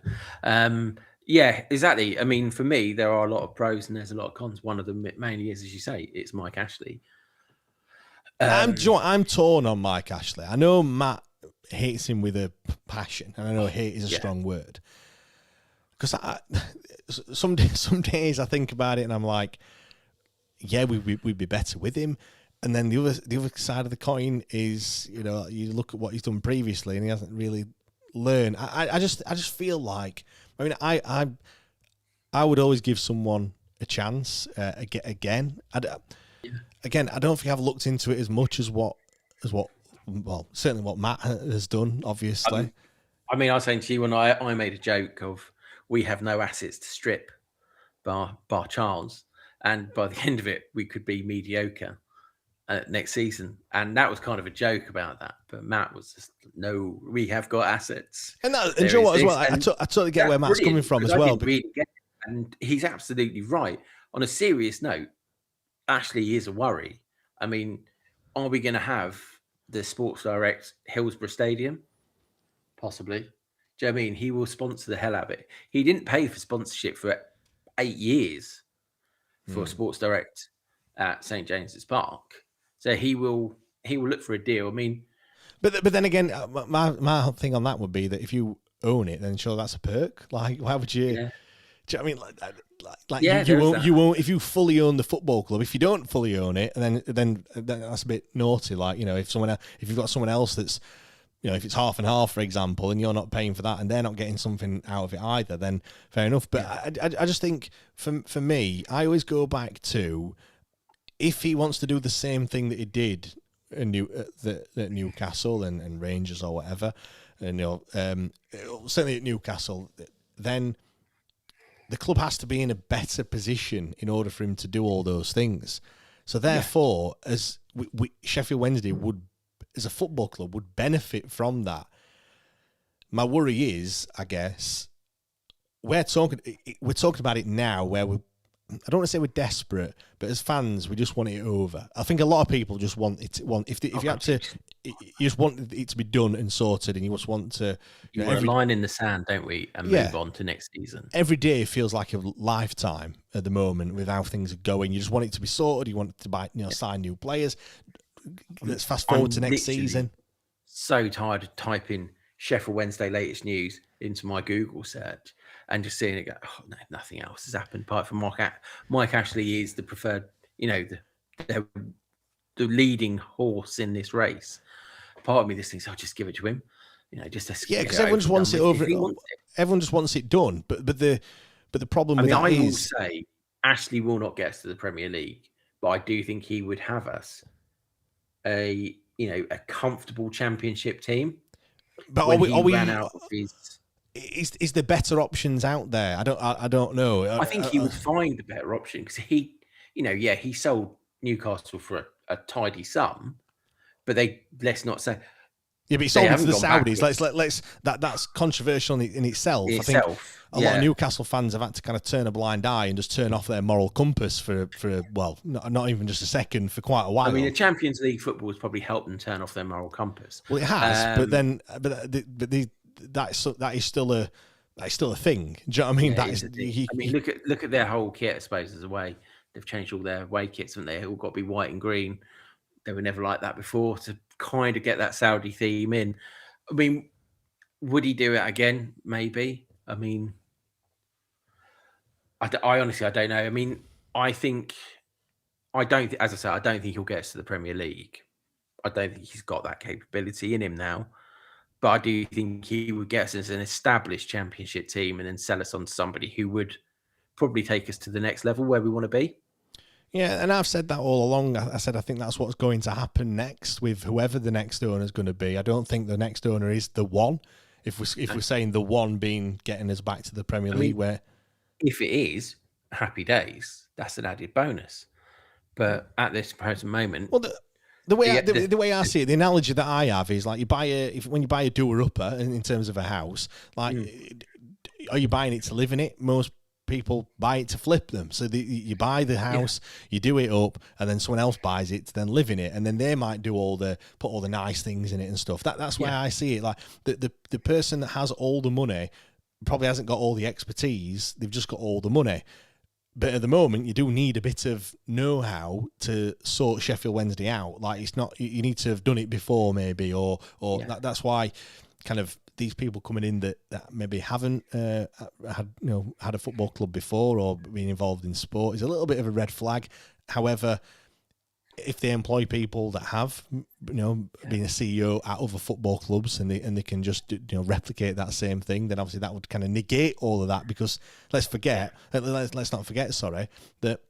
Yeah, exactly. I mean, for me, there are a lot of pros and there's a lot of cons. One of them mainly is, as you say, it's Mike Ashley. I'm torn on Mike Ashley. I know Matt hates him with a passion, and I know hate is a strong word. Because some days I think about it and I'm like, yeah, we'd be better with him. And then the other side of the coin is, you look at what he's done previously and he hasn't really learned. I just feel like, I mean, I would always give someone a chance again. Again, I don't think I've looked into it as much as what certainly what Matt has done, obviously. I mean, I was saying to you when I made a joke of we have no assets to strip, bar Charles, and by the end of it, we could be mediocre next season. And that was kind of a joke about that. But Matt was just, no, we have got assets. And do you know what as well? I totally get where Matt's coming from as well. Really get it. And he's absolutely right. On a serious note, Ashley is a worry. I mean, are we going to have the Sports Direct Hillsborough Stadium? Possibly. Do you know what I mean? He will sponsor the hell out of it. He didn't pay for sponsorship for 8 years for Sports Direct at St James's Park. So he will look for a deal. I mean, but then again, my thing on that would be that if you own it, then sure, that's a perk. Like, why would you? Yeah. Do you know what I mean? Like you won't if you fully own the football club. If you don't fully own it, and then that's a bit naughty. Like, you know, if you've got someone else that's, you know, if it's half and half, for example, and you're not paying for that, and they're not getting something out of it either, then fair enough. But I just think for me, I always go back to, if he wants to do the same thing that he did at Newcastle and Rangers or whatever, and certainly at Newcastle, then the club has to be in a better position in order for him to do all those things. So therefore, as Sheffield Wednesday would, as a football club, would benefit from that. My worry is, I guess, we're talking about it now, where I don't want to say we're desperate, but as fans, we just want it over. I think a lot of people just want it. You just want it to be done and sorted, and you just want to. You want a line in the sand, don't we? And move on to next season. Every day feels like a lifetime at the moment with how things are going. You just want it to be sorted. You want it to sign new players. Let's fast forward to next season. So tired of typing Sheffield Wednesday latest news into my Google search and just seeing it go, oh no, nothing else has happened apart from Mike Ashley is the preferred, the leading horse in this race. Part of me just thinks, I'll just give it to him. Just because everyone just wants it over. Everyone just wants it done. But the problem with that I is, will say Ashley will not get us to the Premier League, but I do think he would have us a comfortable Championship team. But is there better options out there? I don't know. I think he would find the better option because he sold Newcastle for a tidy sum, but let's not say. Yeah, but he sold it to the Saudis. That's controversial in itself. I think a lot of Newcastle fans have had to kind of turn a blind eye and just turn off their moral compass for not even just a second, for quite a while. I mean, the Champions League football has probably helped them turn off their moral compass. Well, it has, that is still a thing. Do you know what I mean? Yeah, look at their whole kit. I suppose as a way they've changed all their away kits, haven't they? All got to be white and green. They were never like that before, to kind of get that Saudi theme in. I mean, would he do it again? Maybe. I mean, I honestly, I don't know. I mean, I don't think he'll get us to the Premier League. I don't think he's got that capability in him now. But I do think he would get us as an established Championship team and then sell us on to somebody who would probably take us to the next level where we want to be. Yeah, and I've said that all along. I said I think that's what's going to happen next with whoever the next owner is going to be. I don't think the next owner is the one. If we're saying the one being getting us back to the Premier League, where if it is, happy days. That's an added bonus. But at this present moment, well, the way I see it, the analogy that I have is like when you buy a doer-upper in terms of a house, like are you buying it to live in it? Most people buy it to flip them. So you buy the house, you do it up, and then someone else buys it to then live in it, and then they might put all the nice things in it and stuff. That's why I see it. Like the person that has all the money probably hasn't got all the expertise. They've just got all the money. But at the moment, you do need a bit of know-how to sort Sheffield Wednesday out. Like, it's not, you need to have done it before, maybe, or that's why kind of these people coming in that maybe haven't had a football club before or been involved in sport is a little bit of a red flag. However, if they employ people that have been a CEO at other football clubs and they can just replicate that same thing, then obviously that would kind of negate all of that, because let's not forget that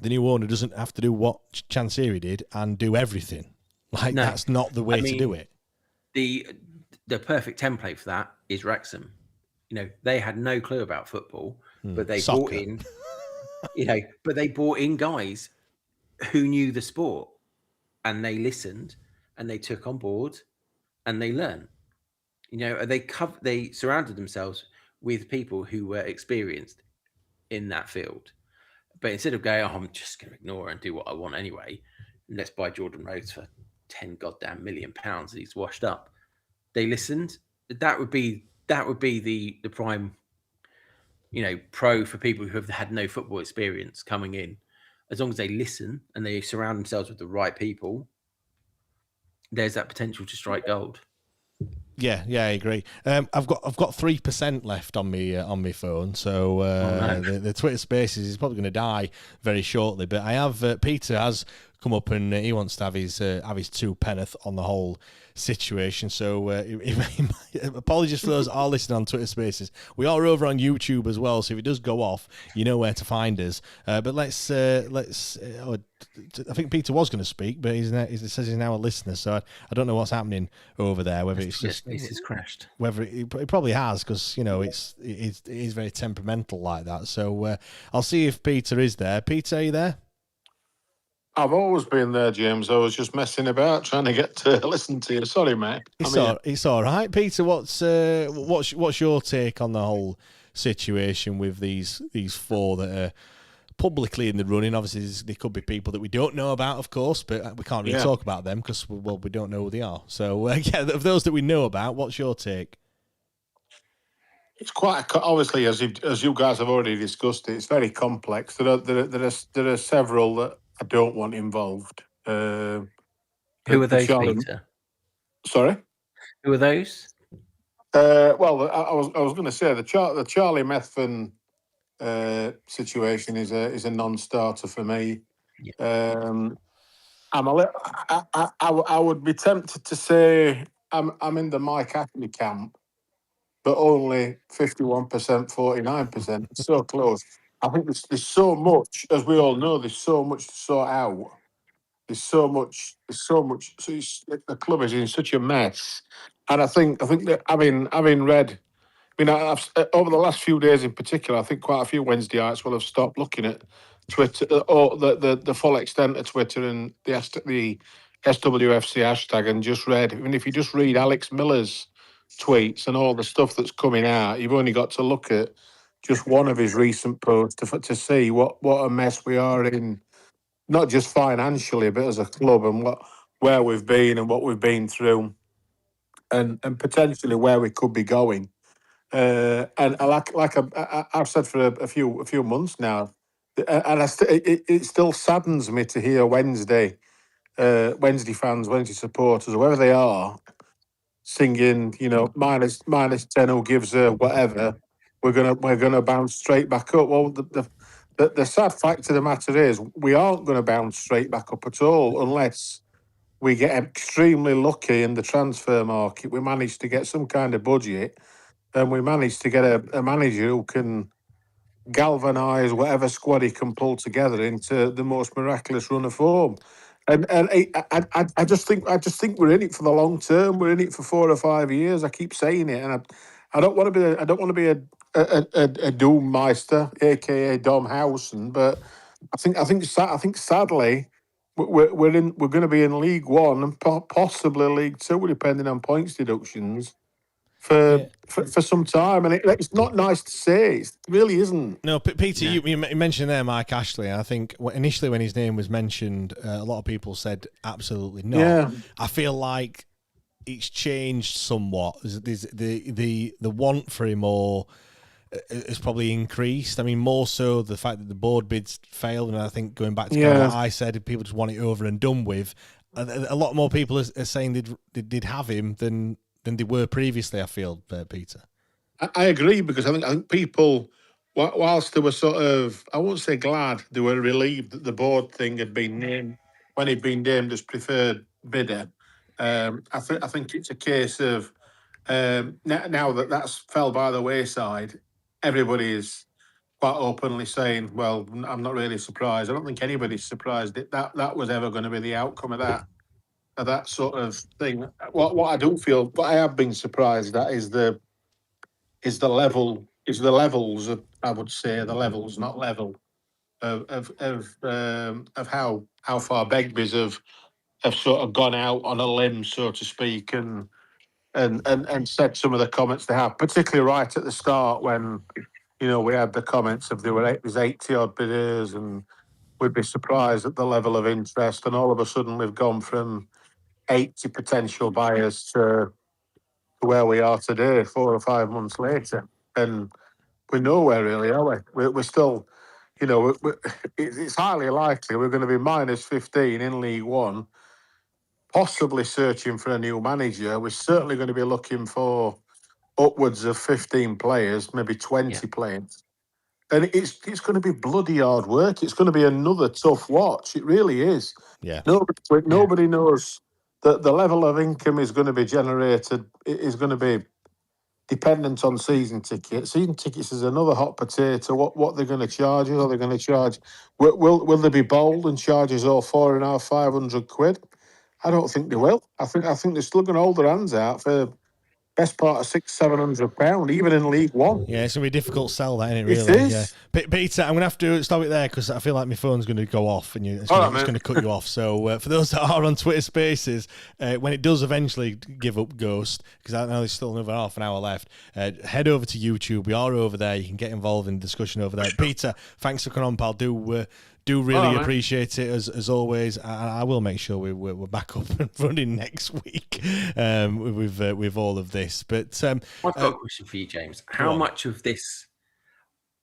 the new owner doesn't have to do what Chansiri did and do everything. That's not the way to do it. The perfect template for that is Wrexham. they had no clue about football, but they Soccer. brought in, but they brought in guys who knew the sport, and they listened, and they took on board, and they learned. They surrounded themselves with people who were experienced in that field. But instead of going, I'm just going to ignore and do what I want anyway, let's buy Jordan Rhodes for 10 goddamn million pounds and he's washed up. They listened. That would be the prime, pro for people who have had no football experience coming in. As long as they listen and they surround themselves with the right people, there's that potential to strike gold. Yeah, I agree. I've got 3% left on my phone, so the Twitter Spaces is probably going to die very shortly. But I have Peter has come up and he wants to have his 2 penneth on the whole situation. So apologies for those that are listening on Twitter Spaces. We are over on YouTube as well, so if it does go off, you know where to find us. But let's. I think Peter was going to speak, but he says he's now a listener, so I don't know what's happening over there. Whether it's just it's crashed. Whether it probably has, because it is very temperamental like that. So I'll see if Peter is there. Peter, are you there? I've always been there, James. I was just messing about trying to get to listen to you. Sorry, mate. It's all right, Peter. What's your take on the whole situation with these 4 that are publicly in the running? Obviously, there could be people that we don't know about, of course, but we can't really talk about them because we don't know who they are. So of those that we know about, what's your take? It's quite obviously, as you guys have already discussed it, it's very complex. There are several that I don't want involved. Who are those, Peter? Sorry, who are those? Well, I was going to say the Charlie Methven situation is a non-starter for me. Yeah. I would be tempted to say I'm in the Mike Ashley camp, but only 51%, 49%. It's so close. I think there's so much, as we all know, there's so much to sort out. There's so much. So the club is in such a mess, and I think that having read. I've, over the last few days in particular, I think quite a few Wednesdayites will have stopped looking at Twitter or the full extent of Twitter and the SWFC hashtag and just read. Even if you just read Alex Miller's tweets and all the stuff that's coming out, you've only got to look at just one of his recent posts to see what a mess we are in, not just financially, but as a club and where we've been and what we've been through, and potentially where we could be going. And I've said for a few months now, and it still saddens me to hear Wednesday fans, Wednesday supporters, whoever they are, singing, minus 10 who gives a whatever. We're gonna bounce straight back up. Well, the sad fact of the matter is we aren't going to bounce straight back up at all unless we get extremely lucky in the transfer market. We manage to get some kind of budget. And we managed to get a manager who can galvanise whatever squad he can pull together into the most miraculous run of form. And I just think we're in it for the long term. We're in it for 4 or 5 years. I keep saying it, and I don't want to be a doommeister, aka Dom Howsam, but I think sadly we're going to be in League One and possibly League Two, depending on points deductions. For some time, and it's not nice to say. It really isn't. No, Peter, you mentioned there Mike Ashley, and I think initially when his name was mentioned, a lot of people said absolutely not. Yeah. I feel like it's changed somewhat. There's the want for him has probably increased. I mean, more so the fact that the board bids failed, and I think going back to kind of what I said, people just want it over and done with. A lot more people are saying they did have him than they were previously, I feel, Peter. I agree, because I think people, whilst they were sort of, I won't say glad, they were relieved that the board thing had been named, when he'd been named as preferred bidder. I think it's a case of, now that that's fell by the wayside, everybody is quite openly saying, well, I'm not really surprised. I don't think anybody's surprised that was ever going to be the outcome of that sort of thing. What I don't feel, but I have been surprised at is the is the levels of, I would say, the levels, not level, of how far Begbie's have sort of gone out on a limb, so to speak, and said some of the comments they have, particularly right at the start when we had the comments of there's 80 odd bidders and we'd be surprised at the level of interest, and all of a sudden we've gone from 80 potential buyers to where we are today, 4 or 5 months later, and we're nowhere really, are we? We're still, it's highly likely we're going to be minus 15 in League One, possibly searching for a new manager. We're certainly going to be looking for upwards of 15 players, maybe 20 players. And it's going to be bloody hard work. It's going to be another tough watch. It really is. Yeah. Nobody knows that the level of income is going to be generated, is going to be dependent on season tickets. Season tickets is another hot potato. What they're going to charge us? Are they going to charge? Will they be bold and charge us all £450-500? I don't think they will. I think they're still going to hold their hands out for best part of £600-700, even in League One. Yeah, it's going to be a difficult sell, that, isn't it, really? It is. Yeah. Peter, I'm going to have to stop it there because I feel like my phone's going to go off and it's going to cut you off. So for those that are on Twitter Spaces, when it does eventually give up Ghost, because I know there's still another half an hour left, head over to YouTube. We are over there. You can get involved in the discussion over there. Peter, thanks for coming on, pal. Do really appreciate it as always. I will make sure we're back up and running next week with all of this. But I've got a question for you, James. How much of this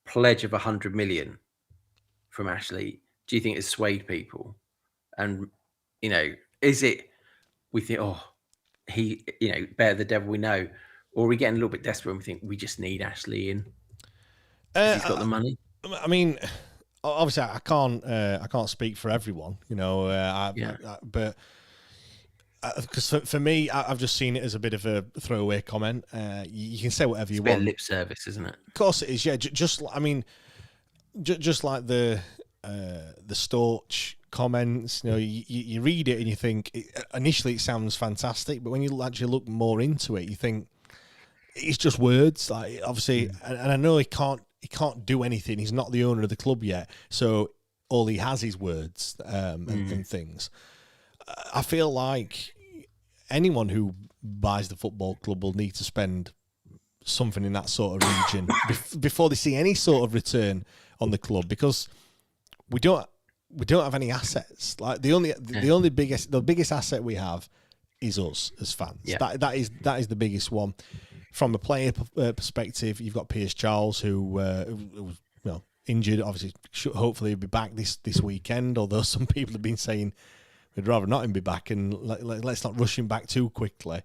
pledge of 100 million from Ashley do you think has swayed people? And is it we think, he better the devil we know, or are we getting a little bit desperate and we think we just need Ashley in? He's got the money. I mean, obviously, I can't speak for everyone, but because for me, I've just seen it as a bit of a throwaway comment. You can say whatever you want. It's a bit lip service, isn't it? Of course it is. Yeah, just like the Storch comments. You read it and you think initially it sounds fantastic, but when you actually look more into it, you think it's just words. Like obviously, and I know he can't do anything. He's not the owner of the club yet, so all he has is words and things. I feel like anyone who buys the football club will need to spend something in that sort of region before they see any sort of return on the club, because we don't have any assets. Like the biggest asset we have is us as fans. Yeah. That is the biggest one. From a player perspective, you've got Piers Charles, who was injured. Obviously, hopefully he'll be back this weekend. Although some people have been saying we'd rather not him be back, and let's not rush him back too quickly.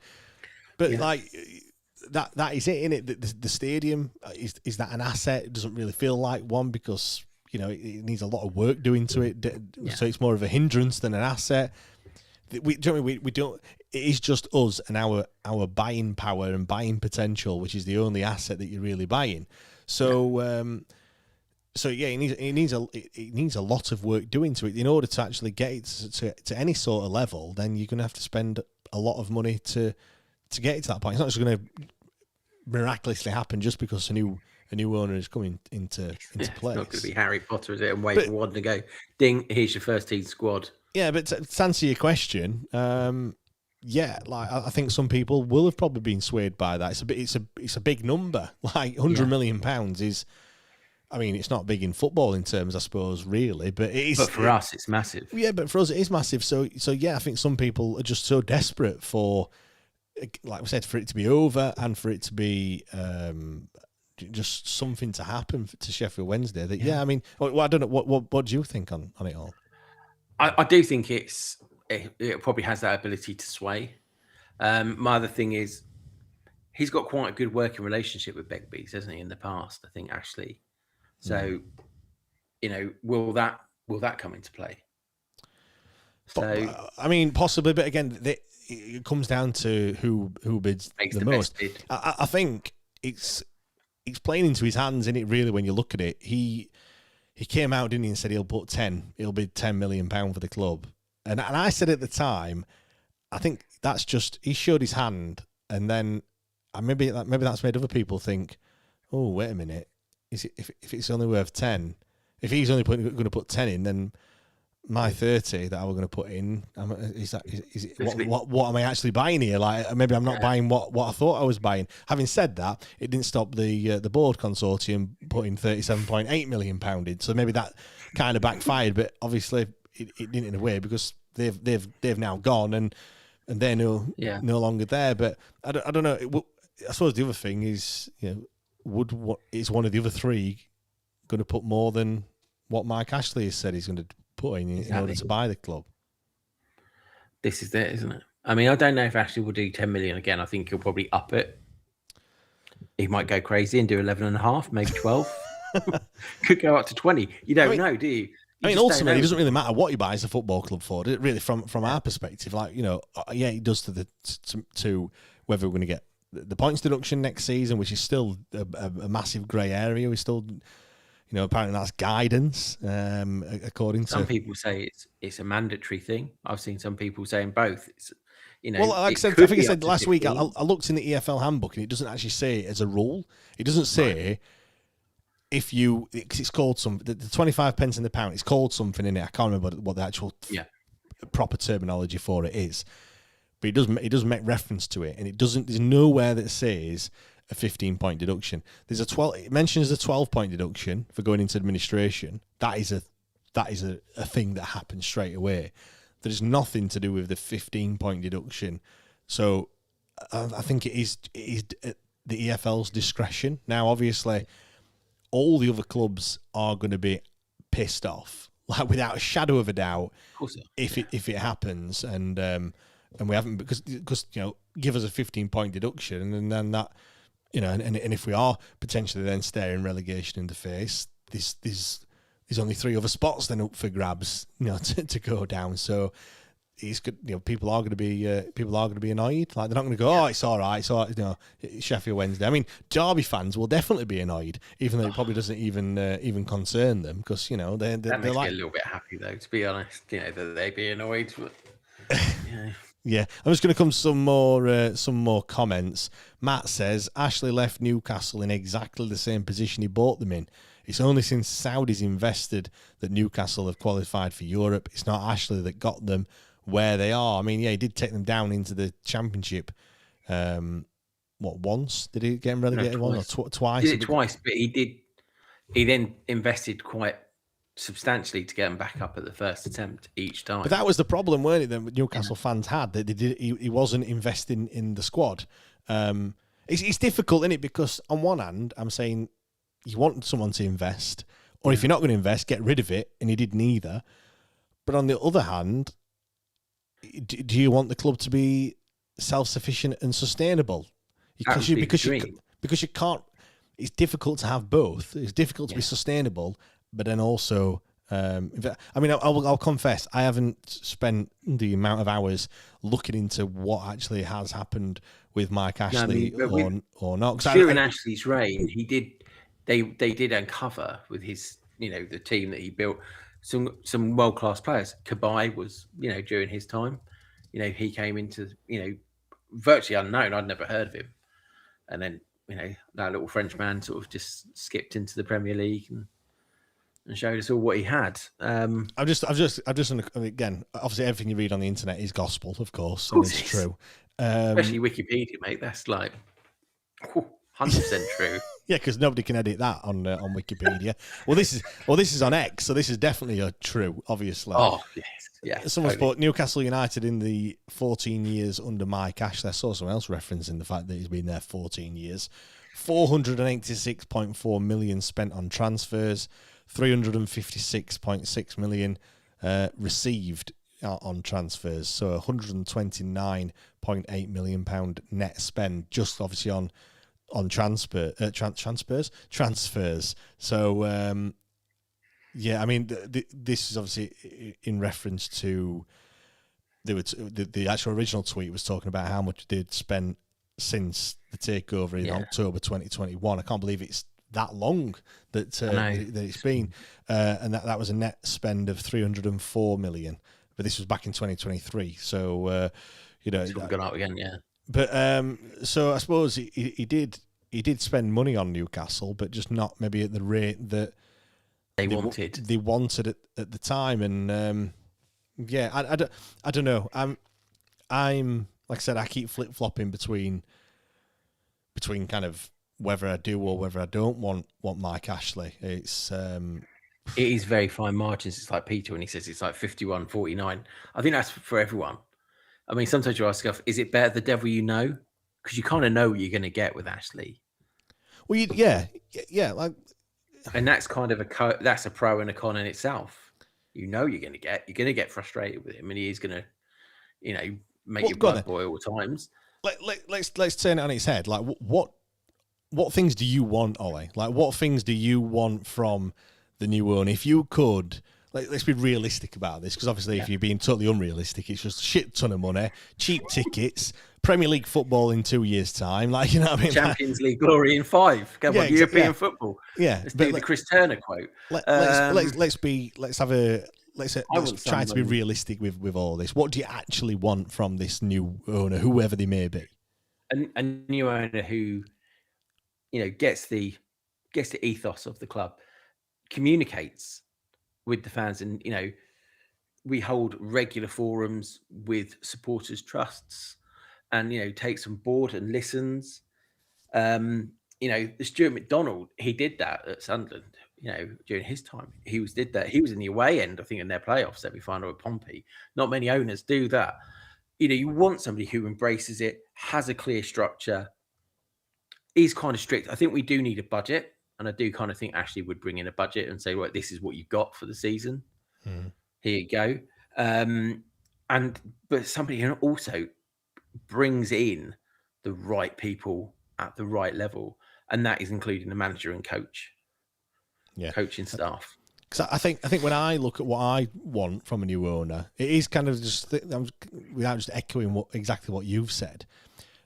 But that is it, isn't it? The stadium is that an asset? It doesn't really feel like one, because it needs a lot of work doing to it. So it's more of a hindrance than an asset. We don't. It is just us and our buying power and buying potential, which is the only asset that you're really buying. So, it needs a lot of work doing to it in order to actually get it to any sort of level. Then you're going to have to spend a lot of money to get it to that point. It's not just going to miraculously happen just because a new owner is coming into place. It's not going to be Harry Potter, is it? And wait for one to go, ding, here's your first team squad. Yeah, but to answer your question, I think some people will have probably been swayed by that. It's a big number. Like £100 million is, I mean, it's not big in football in terms, I suppose, really, but it is. But for us, it's massive. Yeah, but for us, it is massive. So I think some people are just so desperate for, like we said, for it to be over and for it to be just something to happen to Sheffield Wednesday. That I mean, I don't know. What do you think on it all? I do think it probably has that ability to sway. My other thing is he's got quite a good working relationship with Begbie's, hasn't he, in the past? I think Ashley. So, will that come into play? So, I mean, possibly, but again, it comes down to who bids the most. I think it's playing into his hands, isn't it? Really, when you look at it, he came out, didn't he, and said he'll bid £10 million for the club. And I said at the time, I think that's just, he showed his hand, and then maybe that's made other people think, oh, wait a minute, is it if it's only worth 10, if he's only going to put 10 in, then my 30 that I was going to put in, is it, what am I actually buying here? Like, maybe I'm not buying what I thought I was buying. Having said that, it didn't stop the board consortium putting £37.8 million in, so maybe that kind of backfired. But obviously, it didn't in a way, because they've now gone and they're no longer there. But I don't know. I suppose the other thing is, is one of the other three going to put more than what Mike Ashley has said he's going to put in order to buy the club? This is it, isn't it? I mean, I don't know if Ashley will do 10 million again. I think he'll probably up it. He might go crazy and do 11.5, maybe 12. Could go up to 20. You don't know, do you? Ultimately, it doesn't really matter what he buys the football club for. Really, from our perspective, it does to whether we're going to get the points deduction next season, which is still a massive grey area. We still, apparently that's guidance. According to some people say it's a mandatory thing. I've seen some people saying both. It's, well, like I said, I think I said last week. I looked in the EFL handbook and it doesn't actually say it as a rule. It doesn't say if you. It's called the 25 pence in the pound. It's called something in it. I can't remember what the actual proper terminology for it is. But it does make reference to it, and it doesn't. There's nowhere that says a 15-point deduction. There's a 12. It mentions a 12-point deduction for going into administration. That is a thing that happens straight away. There's nothing to do with the 15-point deduction. So I think it is the EFL's discretion. Now, obviously, all the other clubs are going to be pissed off, like without a shadow of a doubt, if it happens, and we haven't, because give us a 15-point deduction, and then that, and if we are potentially then staring relegation in the face, there's only 3 other spots then up for grabs, to go down. So he's good. People are going to be annoyed. Like, they're not going to go, oh, it's all right. So Sheffield Wednesday. I mean, Derby fans will definitely be annoyed, even though it probably doesn't even concern them, because they're that makes like, me a little bit happy though, to be honest. That they be annoyed. But, Yeah, I'm just going to come to some more comments. Matt says Ashley left Newcastle in exactly the same position he bought them in. It's only since Saudis invested that Newcastle have qualified for Europe. It's not Ashley that got them where they are. I mean, he did take them down into the Championship. Once? Did he get them relegated? No, twice. One or twice? He did it twice, but he then invested quite substantially to get them back up at the first attempt each time. But that was the problem, weren't it, that Newcastle fans had? That he wasn't investing in the squad. It's difficult, isn't it? Because on one hand, I'm saying you want someone to invest, or if you're not going to invest, get rid of it, and he did neither. But on the other hand, do you want the club to be self-sufficient and sustastible? Because you can't. It's difficult to have both. It's difficult to be sustainable, but then also, I mean, I'll confess, I haven't spent the amount of hours looking into what actually has happened with Mike Ashley or not. During Ashley's reign, they did uncover with his, the team that he built, some world-class players. Kabay was, during his time, he came into, virtually unknown. I'd never heard of him. And then, that little French man sort of just skipped into the Premier League and showed us all what he had. I've just again, obviously everything you read on the internet is gospel, of course, and it's true. Especially Wikipedia, mate. That's like 100% true. Yeah, because nobody can edit that on Wikipedia. Well, this is on X, so this is definitely true, obviously. Oh yes, yeah. Someone's put Newcastle United in the 14 years under Mike Ashley. I saw someone else referencing the fact that he's been there 14 years. 486.4 million spent on transfers. 356.6 million received on transfers, so 129.8 million pound net spend just obviously on transfers. So yeah, I mean this is obviously in reference to the actual original tweet was talking about how much they'd spent since the takeover in October 2021. I can't believe it's that long that it's been, and that was a net spend of 304 million, but this was back in 2023. So it's gone up again, yeah. But so I suppose he he did spend money on Newcastle, but just not maybe at the rate that they wanted. They wanted it at the time, and I don't know. I'm like I said, I keep flip flopping between kind of whether I do or whether I don't want Mike Ashley. It's it is very fine margins. It's like Peter when he says it's like 51-49. I think that's for everyone. I mean, sometimes you ask yourself, is it better the devil you know? Because you kind of know what you're going to get with Ashley. Well, yeah, like, and that's kind of that's a pro and a con in itself. You know, you're going to get frustrated with him, and he is going to, make your blood boil at times. Let's turn it on its head. Like, what things do you want, Ollie? Like, what things do you want from the new owner? If you could, let's be realistic about this, because obviously, if you're being totally unrealistic, it's just a shit ton of money, cheap tickets, Premier League football in 2 years' time. Like, you know what I mean? Champions League glory in 5. Come on, European football. Yeah, let's do the Chris Turner quote. Let's try to be realistic with all this. What do you actually want from this new owner, whoever they may be? A new owner who, gets the ethos of the club, communicates with the fans, and we hold regular forums with supporters trusts, and takes on board and listens. Stuart McDonald, he did that at Sunderland. During his time, did that. He was in the away end, I think, in their playoff semi-final at Pompey. Not many owners do that. You want somebody who embraces it, has a clear structure, is kind of strict. I think we do need a budget, and I do kind of think Ashley would bring in a budget and say, "Well, this is what you've got for the season. Here you go." But somebody who also brings in the right people at the right level, and that is including the manager and coaching staff. Because I think when I look at what I want from a new owner, it is kind of just without just echoing exactly what you've said.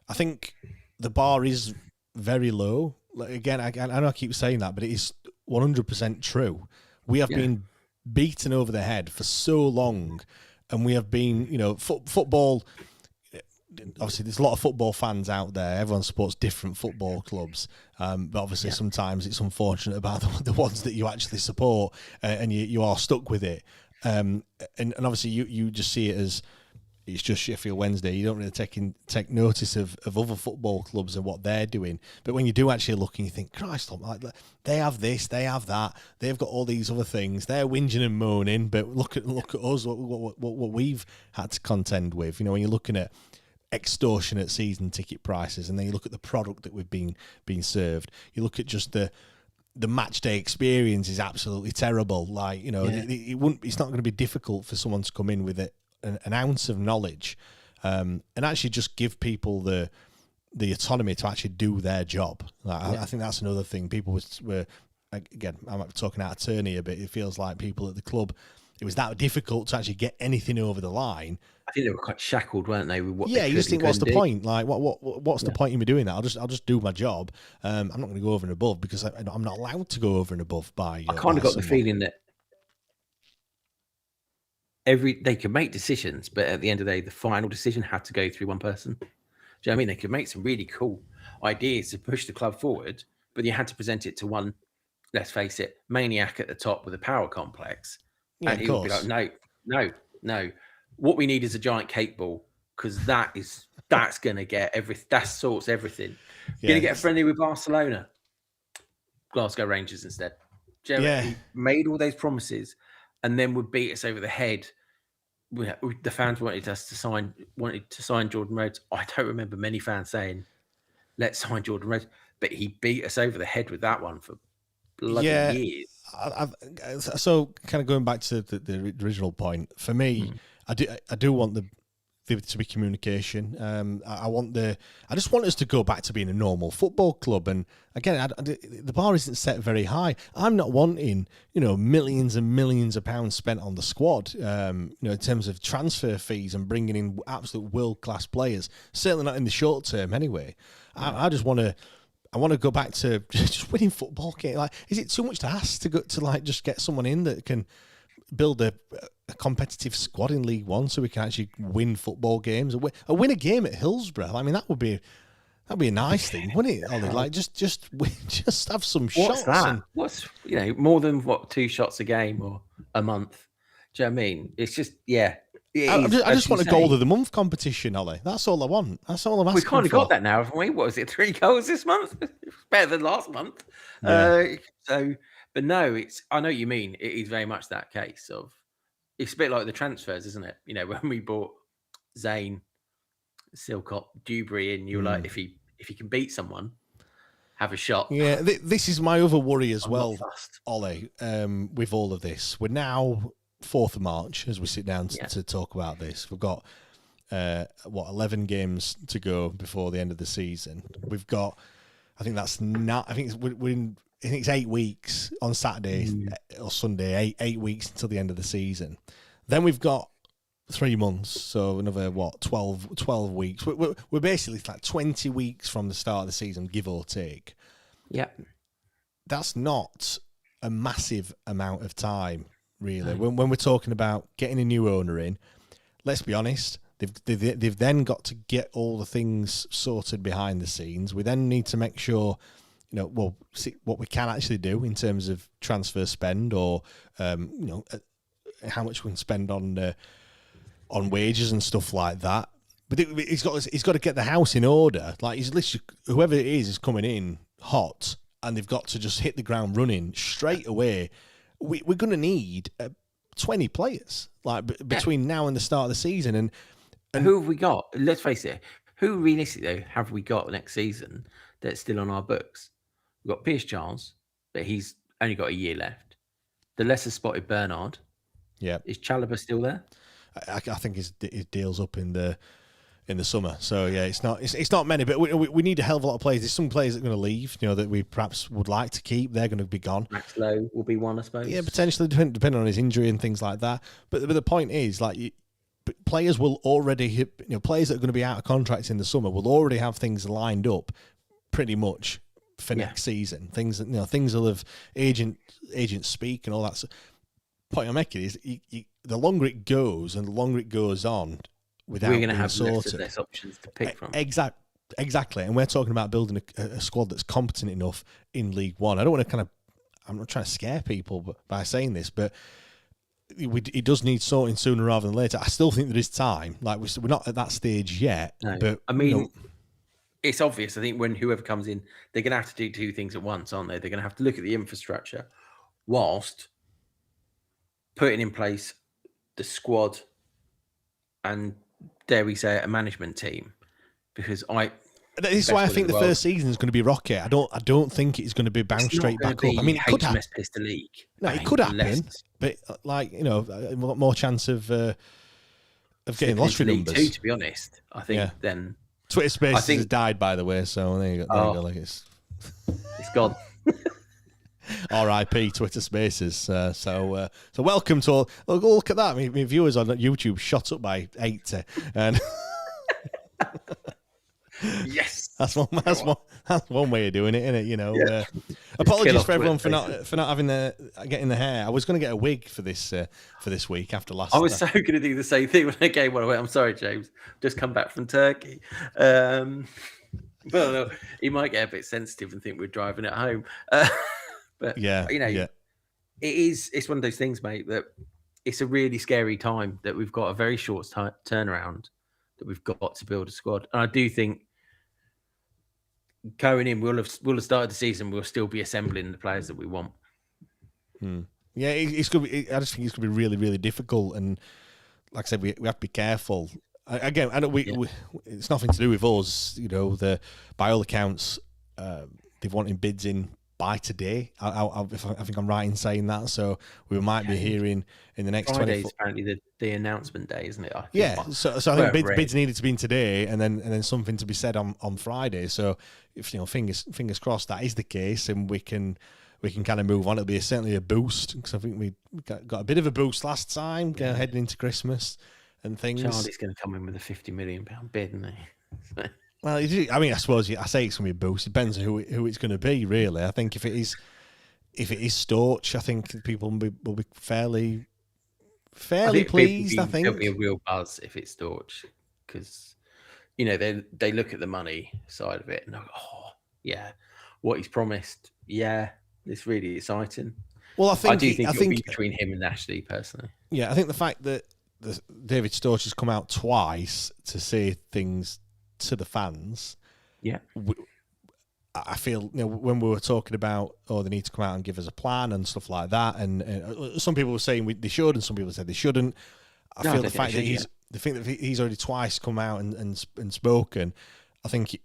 I think the bar is very low. Like, again, I know I keep saying that, but it is 100% true. We have been beaten over the head for so long, and we have been, football. Obviously, there's a lot of football fans out there. Everyone supports different football clubs, but obviously sometimes it's unfortunate about the ones that you actually support, and you are stuck with it. And obviously, you just see it as it's just Sheffield Wednesday. You don't really take notice of other football clubs and what they're doing. But when you do actually look and you think, Christ, like, they have this, they have that, they've got all these other things. They're whinging and moaning, but look at us, what we've had to contend with. When you're looking at extortionate season ticket prices, and then you look at the product that we've been served. You look at just the match day experience is absolutely terrible. Like, it's not going to be difficult for someone to come in with an ounce of knowledge, and actually just give people the autonomy to actually do their job. I think that's another thing. People were again, I'm talking out of turn here, but it feels like people at the club, it was that difficult to actually get anything over the line. I think they were quite shackled, weren't they? With what you just think, what's the point? Like, what's the point in me doing that? I'll just do my job. I'm not going to go over and above, because I'm not allowed to go over and above by. I kind of got the feeling that they could make decisions, but at the end of the day, the final decision had to go through one person. Do you know what I mean? They could make some really cool ideas to push the club forward, but you had to present it to one, let's face it, maniac at the top with a power complex. Yeah, and he would be like, no. What we need is a giant cake ball, because that's going to get everything. That sorts everything. Going to get friendly with Barcelona, Glasgow Rangers instead. He made all those promises, and then would beat us over the head. The fans wanted to sign Jordan Rhodes. I don't remember many fans saying, "Let's sign Jordan Rhodes," but he beat us over the head with that one for bloody years. So, kind of going back to the original point, for me, I do want there to be communication. I just want us to go back to being a normal football club. And again, the bar isn't set very high. I'm not wanting, millions and millions of pounds spent on the squad, in terms of transfer fees and bringing in absolute world-class players. Certainly not in the short term, anyway. I just want to. I want to go back to just winning football games. Like, is it too much to ask to just get someone in that can build a competitive squad in League One so we can actually win football games or win a game at Hillsborough? I mean, that would be That'd be a nice thing, wouldn't it, Ollie? Like just have some What's shots. that? And What's more than 2 shots a game or a month? Do you know what I mean? It's just I just want a goal of the month competition, Ollie. That's all I want. That's all I'm asking. We kind of for. got that now, haven't we? What was it? 3 goals this month? It's better than last month. Yeah. But no, I know what you mean. It is very much that case of it's a bit like the transfers, isn't it? When we bought Zane, Silcott, Dewberry in, you were like, if he can beat someone, have a shot. Yeah, this is my other worry as I'm well, not fussed. Ollie. With all of this, we're now 4th of March as we sit down to talk about this. We've got 11 games to go before the end of the season. We've got, I think it's 8 weeks on Saturday or Sunday. 8 weeks until the end of the season. Then we've got 3 months, so another 12 weeks. We're basically like 20 weeks from the start of the season, give or take. Yeah, that's not a massive amount of time, really. When we're talking about getting a new owner in, let's be honest, they've then got to get all the things sorted behind the scenes. We then need to make sure, see what we can actually do in terms of transfer spend, or how much we can spend on wages and stuff like that. But he's got to get the house in order. Like, he's literally, whoever it is coming in hot, and they've got to just hit the ground running straight away. We're going to need 20 players between now and the start of the season. And who have we got? Let's face it. Who realistically have we got next season that's still on our books? We've got Pierce Charles, but he's only got a year left. The lesser spotted Bernard. Yeah. Is Chalobah still there? I think his deal's up in the summer. So yeah, it's not many, but we need a hell of a lot of players. There's some players that are going to leave, that we perhaps would like to keep. They're going to be gone. Max Lowe will be one, I suppose. Yeah, potentially, depending on his injury and things like that. But the point is, players will already, players that are going to be out of contracts in the summer will already have things lined up, pretty much for next season. Things that things will have agents speak and all that. Point I'm making is, the longer it goes and the longer it goes on, without we're going to have less options to pick from. Exactly, and we're talking about building a squad that's competent enough in League One. I don't want to I'm not trying to scare people by saying this, but it does need sorting sooner rather than later. I still think there is time. Like, we're not at that stage yet. No. But I mean, it's obvious. I think when whoever comes in, they're going to have to do 2 things at once, aren't they? They're going to have to look at the infrastructure whilst putting in place the squad and, dare we say it, a management team. Because this is why I think the first season is going to be rocky. I don't think it's going to be bounce straight back up. I mean, it could happen. League. No, it could happen, but a lot more chance of getting lottery numbers. Too, to be honest, I think then Twitter Spaces has died, by the way. So there you go. It's gone. R.I.P. Twitter Spaces. So welcome to all. Look at that. My viewers on YouTube shot up by 80, and yes, that's one way of doing it, isn't it? Apologies for everyone for not having getting the hair. I was going to get a wig for this week after last. I was so going to do the same thing when I gave one away. I'm sorry, James. Just come back from Turkey. But no, he might get a bit sensitive and think we're driving it home. But it's one of those things, mate, that it's a really scary time, that we've got a very short turnaround, that we've got to build a squad. And I do think going in, we'll have started the season, we'll still be assembling the players that we want. Yeah, it's going to be. I just think it's going to be really, really difficult. And like I said, we have to be careful. Again, I know it's nothing to do with us. By all accounts, they've wanted bids in by today. I think I'm right in saying that. So we might be hearing in the next 24 days. Apparently the announcement day, isn't it? So I think bids needed to be in today, and then something to be said on Friday. So if fingers crossed that is the case, and we can kind of move on. It'll be certainly a boost, because I think we got a bit of a boost last time heading into Christmas and things. Charlie's going to come in with a £50 million bid, isn't he? Well, I mean, I suppose I say it's going to be a boost. It depends on who it's going to be, really. I think if it is Storch, I think people will be fairly pleased. I think there'll be a real buzz if it's Storch, because they look at the money side of it and go, oh yeah, what he's promised, yeah, it's really exciting. Well, I do think it'll be between him and Ashley personally. Yeah, I think the fact that David Storch has come out twice to say things to the fans. Yeah. I feel, when we were talking about, they need to come out and give us a plan and stuff like that, and some people were saying they should, and some people said they shouldn't. I feel the fact that he's already twice come out and spoken. I think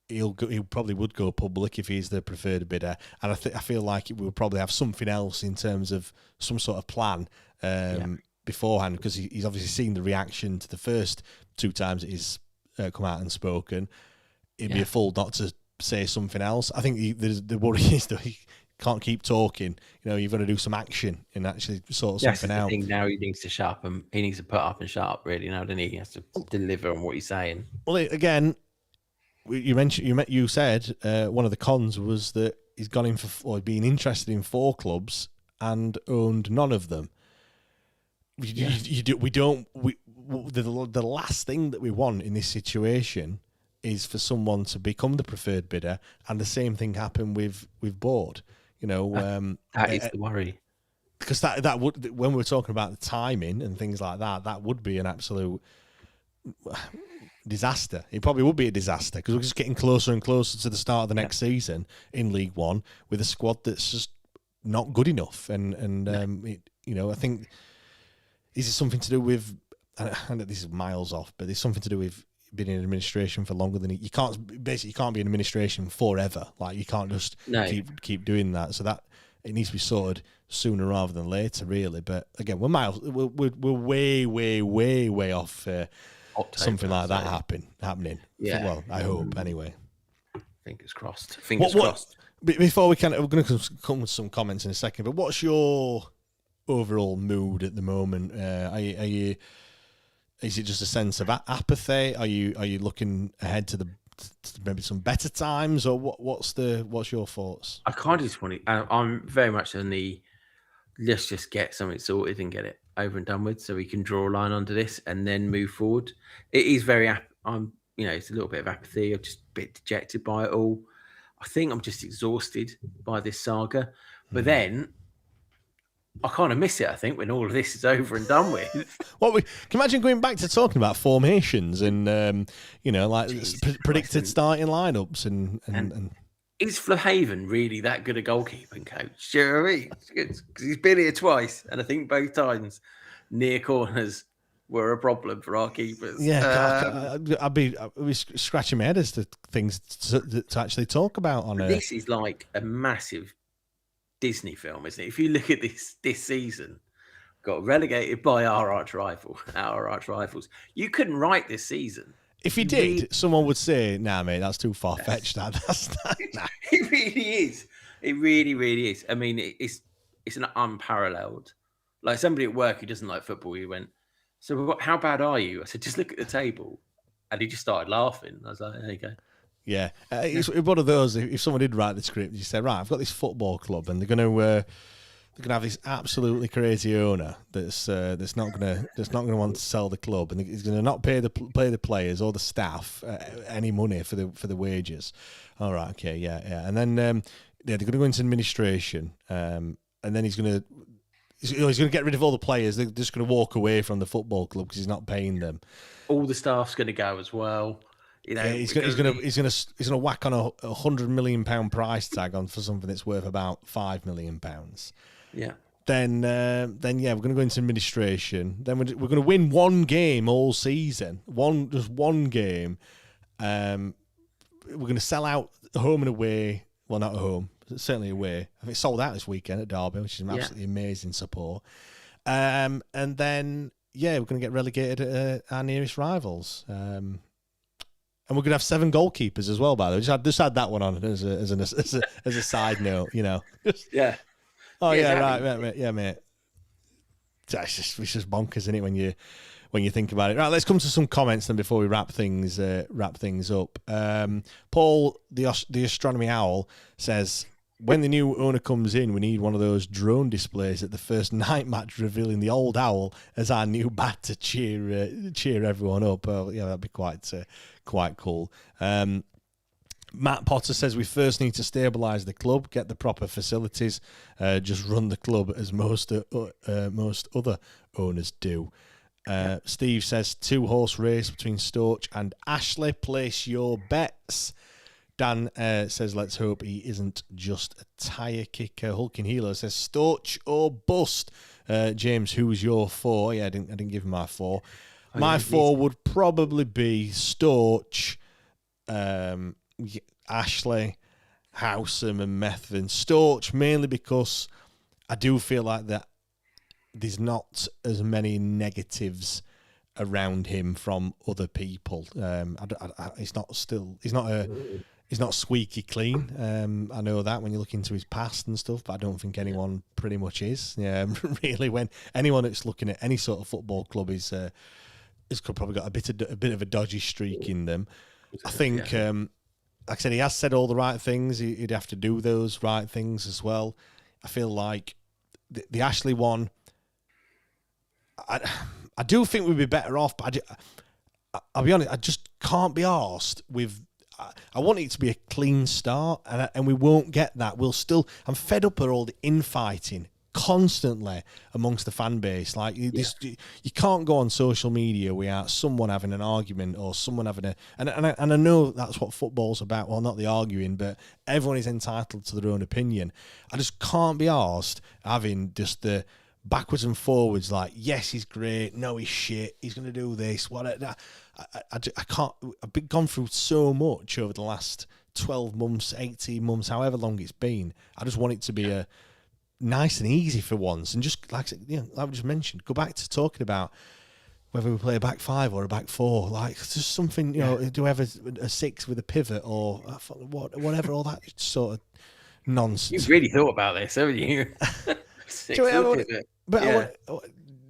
he probably would go public if he's the preferred bidder, and I feel like we'll probably have something else in terms of some sort of plan beforehand, because he's obviously seen the reaction to the first 2 times that he's come out and spoken. It'd be a fool not to say something else. I think the worry is that he can't keep talking. You've got to do some action and actually sort something out. Think now he needs to sharpen. He needs to put up and shut up. Really, now, doesn't he? He has to deliver on what he's saying. Well, again, you said one of the cons was that he's gone in for being interested in 4 clubs and owned none of them. The last thing that we want in this situation is for someone to become the preferred bidder, and the same thing happen with board. That is the worry, because that would, when we're talking about the timing and things like that would be an absolute disaster. It probably would be a disaster, because we're just getting closer and closer to the start of the next season in League One with a squad that's just not good enough. And I think, is it something to do with? I know this is miles off, but there's something to do with been in administration for longer than you can't be in administration forever. Like, you can't just keep doing that. So that it needs to be sorted sooner rather than later, really. But again, we're way off something like that happening. Yeah. Well, I hope anyway. Fingers crossed. Crossed. Before we're going to come with some comments in a second, but what's your overall mood at the moment? Are you? Is it just a sense of apathy? Are you looking ahead to maybe some better times, or what's your thoughts? I kind of just want to. I'm very much on the let's just get something sorted and get it over and done with, so we can draw a line under this and then move forward. It is very. It's a little bit of apathy. I'm just a bit dejected by it all. I think I'm just exhausted by this saga, but then I kind of miss it, I think, when all of this is over and done with. Can you imagine going back to talking about formations and, predicted starting lineups and is Flahaven really that good a goalkeeping coach? Do you know what I mean? Because he's been here twice, and I think both times near corners were a problem for our keepers. Yeah, I'd be scratching my head as to things to actually talk about on it. This is like a massive Disney film, isn't it? If you look at this season, got relegated by our arch rivals. You couldn't write this season. If you did, someone would say, "Nah, mate, that's too far fetched." Nah. It really is. It really, really is. I mean, it's an unparalleled. Like, somebody at work who doesn't like football, he went, "So how bad are you?" I said, "Just look at the table," and he just started laughing. I was like, "There you go." Yeah, it's one of those. If someone did write the script, you say, "Right, I've got this football club, and they're going to have this absolutely crazy owner that's not going to want to sell the club, and he's going to not pay the players or the staff any money for the wages." All right, okay, yeah, and then they're going to go into administration, and then he's going to get rid of all the players. They're just going to walk away from the football club because he's not paying them. All the staff's going to go as well. He's going to whack on a £100 million price tag on for something that's worth about £5 million. Yeah. Then we're going to go into administration. Then we're going to win one game all season. Just one game. We're going to sell out home and away. Well, not at home, certainly away. I think it's sold out this weekend at Derby, which is an absolutely amazing support. And then we're going to get relegated at our nearest rivals. And we're going to have 7 goalkeepers as well, by the way. Just had that one on as a side note, Yeah. Oh yeah, right, mate. Yeah, mate. It's just bonkers, isn't it, when you think about it? Right, let's come to some comments then before we wrap things up. Paul, the astronomy owl, says when the new owner comes in, we need one of those drone displays at the first night match revealing the old owl as our new bat to cheer everyone up. Yeah, that'd be quite cool. Matt Potter says we first need to stabilise the club, get the proper facilities, just run the club as most other owners do. Steve says 2-horse race between Storch and Ashley. Place your bets. Dan says, let's hope he isn't just a tyre kicker. Hulking Hilo says, Storch or bust. James, who's your 4? Yeah, I didn't give him my 4. My 4 would probably be Storch, Ashley, Howsam and Methven. Storch, mainly because I do feel like that there's not as many negatives around him from other people. He's not squeaky clean. I know that when you look into his past and stuff, but I don't think anyone pretty much is. Yeah, really. When anyone that's looking at any sort of football club is probably got a bit of a dodgy streak in them. I think, like I said, he has said all the right things. He'd have to do those right things as well. I feel like the Ashley one, I do think we'd be better off, but I'll be honest, I just can't be arsed with. I want it to be a clean start, and we won't get that. I'm fed up with all the infighting constantly amongst the fan base. Like you can't go on social media without someone having an argument or someone having and I know that's what football's about. Well, not the arguing, but everyone is entitled to their own opinion. I just can't be arsed having just the backwards and forwards, like, yes, he's great, no, he's shit, he's going to do this, whatever. I can't. I've been gone through so much over the last 12 months, 18 months, however long it's been. I just want it to be a nice and easy for once, and just like we just mentioned, go back to talking about whether we play a back 5 or a back 4. Like, just something, do we have a 6 with a pivot or whatever, all that sort of nonsense. You've really thought about this, haven't you? 6 pivot. But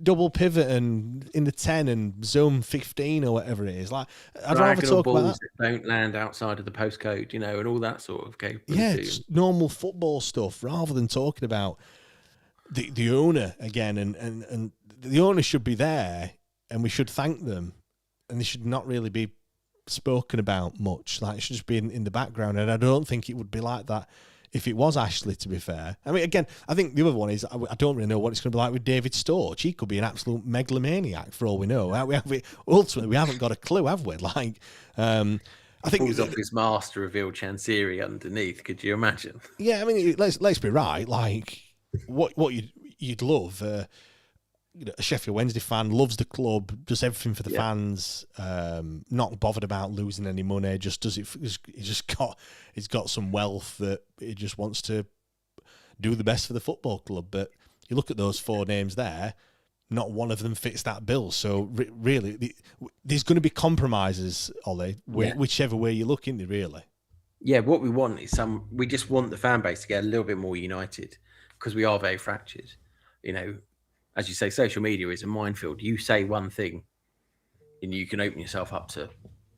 double pivot and in the 10 and zone 15 or whatever it is. Like, I'd rather talk about that. Don't land outside of the postcode, and all that sort of capability. Yeah, it's normal football stuff rather than talking about the owner again. And the owner should be there and we should thank them, and they should not really be spoken about much. Like, it should just be in the background. And I don't think it would be like that if it was Ashley, to be fair. I mean, again, I think the other one is, I don't really know what it's going to be like with David Storch. He could be an absolute megalomaniac for all we know. Ultimately, we haven't got a clue, have we? Like, I think pulls off his mask to reveal Chansiri underneath. Could you imagine? Yeah, I mean, let's be right. Like, what you'd love. A Sheffield Wednesday fan loves the club, does everything for the fans, not bothered about losing any money, just does it. He's got some wealth that he just wants to do the best for the football club. But you look at those 4 names there, not one of them fits that bill. So really, there's going to be compromises, Ollie, whichever way you look, isn't there, really? Yeah, what we want is we just want the fan base to get a little bit more united, because we are very fractured. As you say, social media is a minefield. You say one thing and you can open yourself up to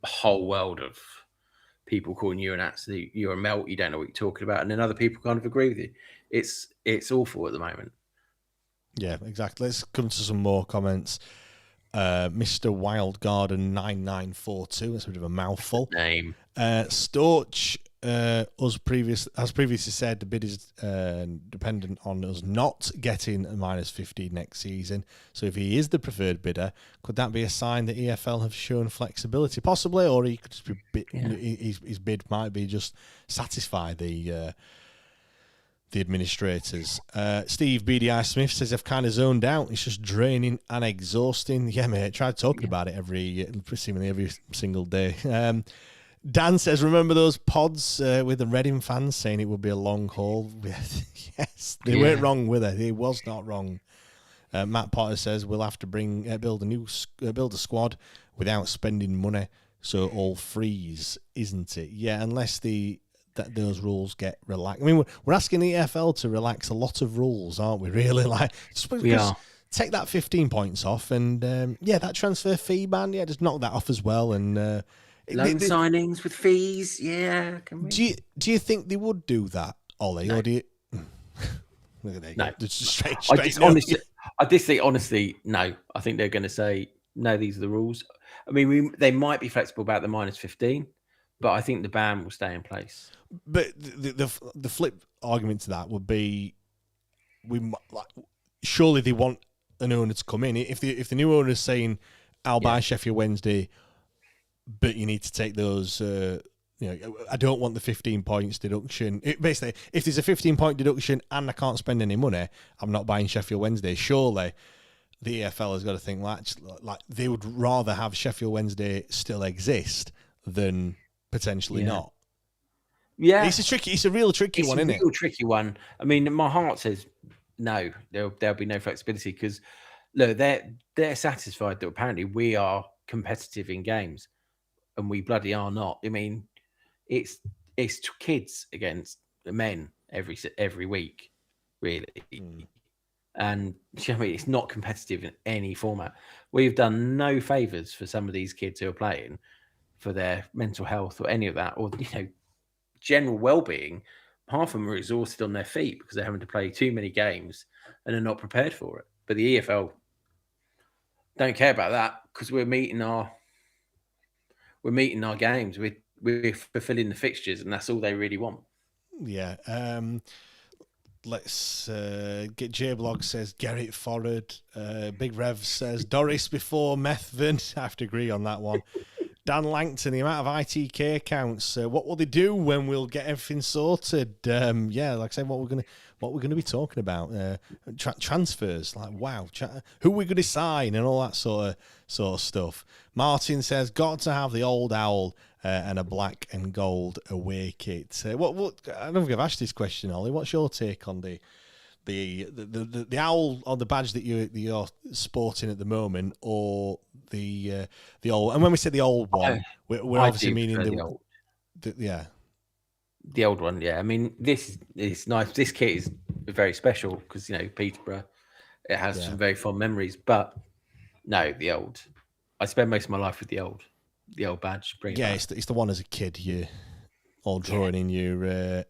a whole world of people calling you you're a melt, you don't know what you're talking about. And then other people kind of agree with you. It's awful at the moment. Yeah, exactly. Let's come to some more comments. Mr. Wildgarden 9942, that's a bit of a mouthful. Name. Storch, as previously said, the bid is dependent on us not getting a -15 next season. So if he is the preferred bidder, could that be a sign that EFL have shown flexibility? Possibly, or he could just be his bid might be just satisfy the administrators. Steve BDI Smith says, I've kind of zoned out. It's just draining and exhausting. Yeah, mate, try talking about it seemingly every single day. Dan says, remember those pods with the Reading fans saying it would be a long haul? Yes, they weren't wrong with it. He was not wrong. Matt Potter says, we'll have to build a squad without spending money, so all freeze, isn't it? Yeah, unless those rules get relaxed. I mean, we're asking the EFL to relax a lot of rules, aren't we? Really, like, we are. Take that 15 points off, and that transfer fee ban, just knock that off as well. And loan signings with fees, Can we? Do you think they would do that? Ollie, No. or do you? Look at that. No. Just straight I just think honestly, no. I think they're going to say no. These are the rules. I mean, they might be flexible about the -15, but I think the ban will stay in place. But the flip argument to that would be, surely they want an owner to come in. If the new owner is saying, "I'll buy Sheffield Wednesday," but you need to take those. I don't want the 15 points deduction. Basically, if there's a 15-point deduction and I can't spend any money, I'm not buying Sheffield Wednesday. Surely, the EFL has got to think like they would rather have Sheffield Wednesday still exist than potentially not. Yeah, it's a real tricky one, isn't it? It's a real tricky one. I mean, my heart says no. There'll be no flexibility because look, they're satisfied that apparently we are competitive in games, and we bloody are not. I mean, it's kids against men every week, really. And I mean, it's not competitive in any format. We've done no favors for some of these kids who are playing for their mental health or any of that, or general well-being. Half of them are exhausted on their feet because they're having to play too many games and are not prepared for it. But the EFL don't care about that because we're meeting our games. We're fulfilling the fixtures, and that's all they really want. Yeah. Let's get J-Blog says Gerrit forward. Big Rev says Doris before Methven. I have to agree on that one. Dan Langton, the amount of ITK accounts. What will they do when we'll get everything sorted? Like I said, what we're gonna be talking about. Transfers. Like wow, who we're gonna sign and all that sort of stuff. Martin says got to have the old owl and a black and gold away kit. What? I don't think I've asked this question, Ollie. What's your take on the owl on the badge that you're sporting at the moment, or the old? And when we say the old one, we're obviously meaning the old. The old one. Yeah, I mean this is nice. This kit is very special because Peterborough. It has some very fond memories, but no, the old. I spend most of my life with the old badge. It's the one as a kid you all drawing in your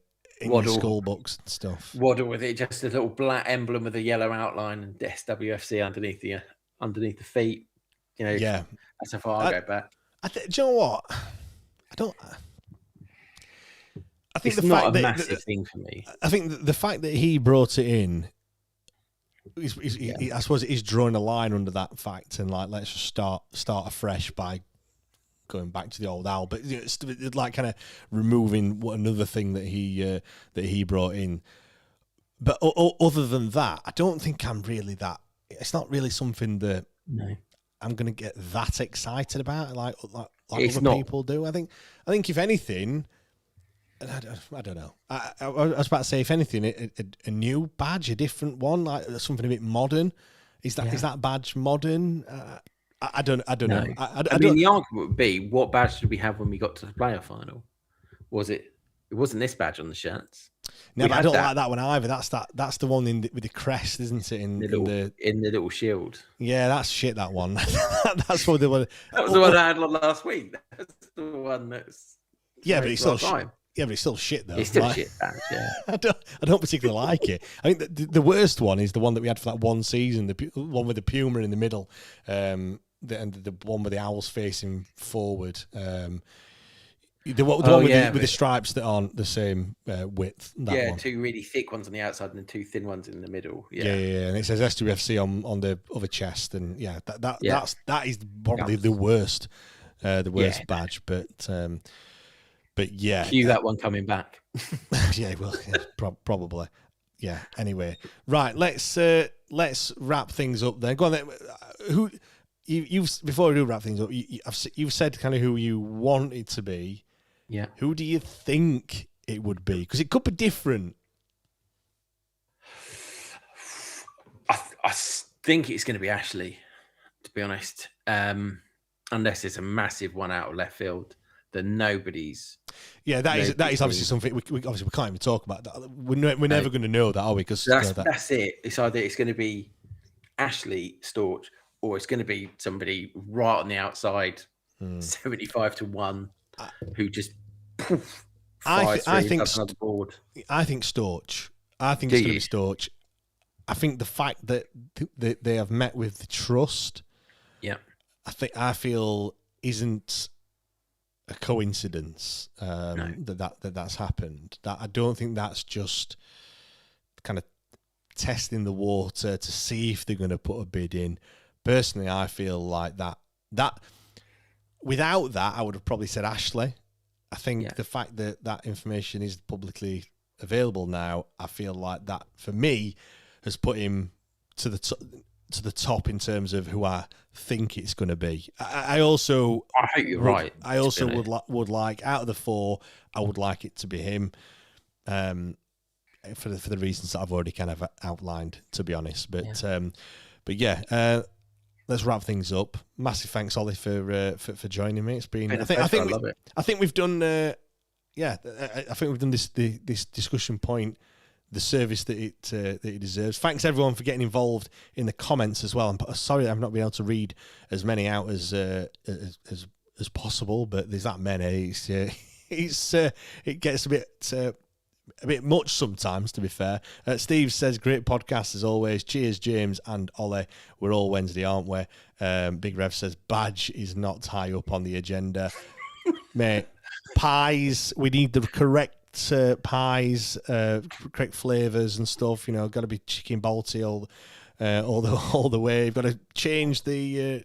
school books and stuff. Waddle with it, just a little black emblem with a yellow outline and SWFC underneath the feet. That's how far I go back. Do you know what? I think it's not a massive thing for me. I think the fact that he brought it in, I suppose he's drawing a line under that fact, and like let's just start afresh by going back to the old owl, but it's like kind of removing another thing that he brought in. But other than that, I don't think I'm really that. It's not really something that I'm going to get that excited about, like other people do. I think if anything, I don't know. I was about to say, if anything, a new badge, a different one, like something a bit modern. Is that badge modern? I don't know. I mean, the argument would be, what badge did we have when we got to the playoff final? It wasn't this badge on the shirts. No, but I don't like that one either. That's the one with the crest, isn't it? In the little shield. Yeah, that's shit. That one. That's what the one. That was the one I had last week. That's the one that's. Yeah, but it's still shit. Yeah, but it's still shit though. It's still shit badge. Yeah. I don't particularly like it. I think the worst one is the one that we had for that one season. The one with the puma in the middle. And the one with the owls facing forward. The one with the stripes that aren't the same width. That one. Two really thick ones on the outside and then two thin ones in the middle. Yeah. And it says SWFC on the other chest, and that is probably the worst badge. But yeah, cue that one coming back. Probably. Yeah. Anyway, right. Let's wrap things up then. Go on then. Who? You've before we do wrap things up, you've said kind of who you want it to be. Yeah. Who do you think it would be? Because it could be different. I think it's going to be Ashley, to be honest. Unless it's a massive one out of left field that nobody's. Yeah, that is obviously something we can't even talk about. That. We're never going to know that, are we? Because that's it. It's either it's going to be Ashley, Storch, or it's going to be somebody right on the outside, 75-1, who just poof, I think another board. I think Storch. I think it's going to be Storch. I think the fact that they have met with the trust, Yeah, I feel isn't a coincidence No. that's happened. That I don't think that's just kind of testing the water to see if they're going to put a bid in. Personally, I feel like that without that, I would have probably said Ashley. I think the fact that that information is publicly available now, I feel like that for me has put him to the top in terms of who I think it's going to be. I also, I think you're right. I also would like out of the four, I would like it to be him, for the reasons that I've already kind of outlined. To be honest, but yeah. Let's wrap things up. Massive thanks, Ollie, for joining me. It's been. I think we've done. I think we've done this discussion point, the service that it deserves. Thanks everyone for getting involved in the comments as well. I'm sorry I've not been able to read as many out as possible, but there's that many. It gets a bit much sometimes, to be fair. Steve says, great podcast as always. Cheers, James and Ollie. We're all Wednesday, aren't we? Big Rev says, badge is not high up on the agenda. Mate, pies, we need the correct pies, correct flavours and stuff. You know, got to be chicken balti all the way. You've got to change the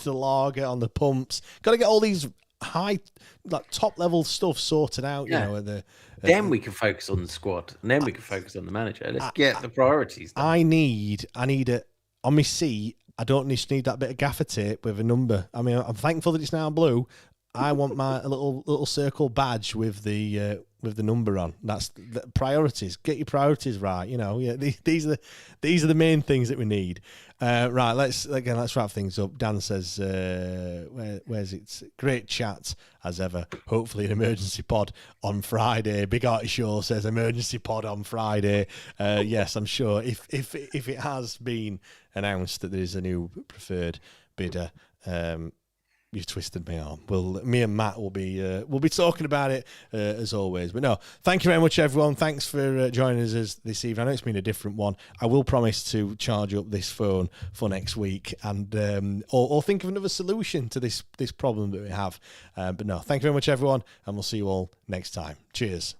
lager on the pumps. Got to get all these high, like top level stuff sorted out. You know, then we can focus on the squad, and then we can focus on the manager. Let's get the priorities done. I need it on my seat. I don't just need that bit of gaffer tape with a number. I mean, I'm thankful that it's now blue. I want my little circle badge with the number on. That's the priorities. Get your priorities right. You know, these are the main things that we need. Right, let's wrap things up. Dan says, where's it? Great chat as ever. Hopefully an emergency pod on Friday. Big Artie Shaw says emergency pod on Friday. Yes, I'm sure if it has been announced that there is a new preferred bidder, you've twisted my arm. Me and Matt will be talking about it as always. But no, thank you very much, everyone. Thanks for joining us this evening. I know it's been a different one. I will promise to charge up this phone for next week and or think of another solution to this problem that we have. But no, thank you very much, everyone, and we'll see you all next time. Cheers.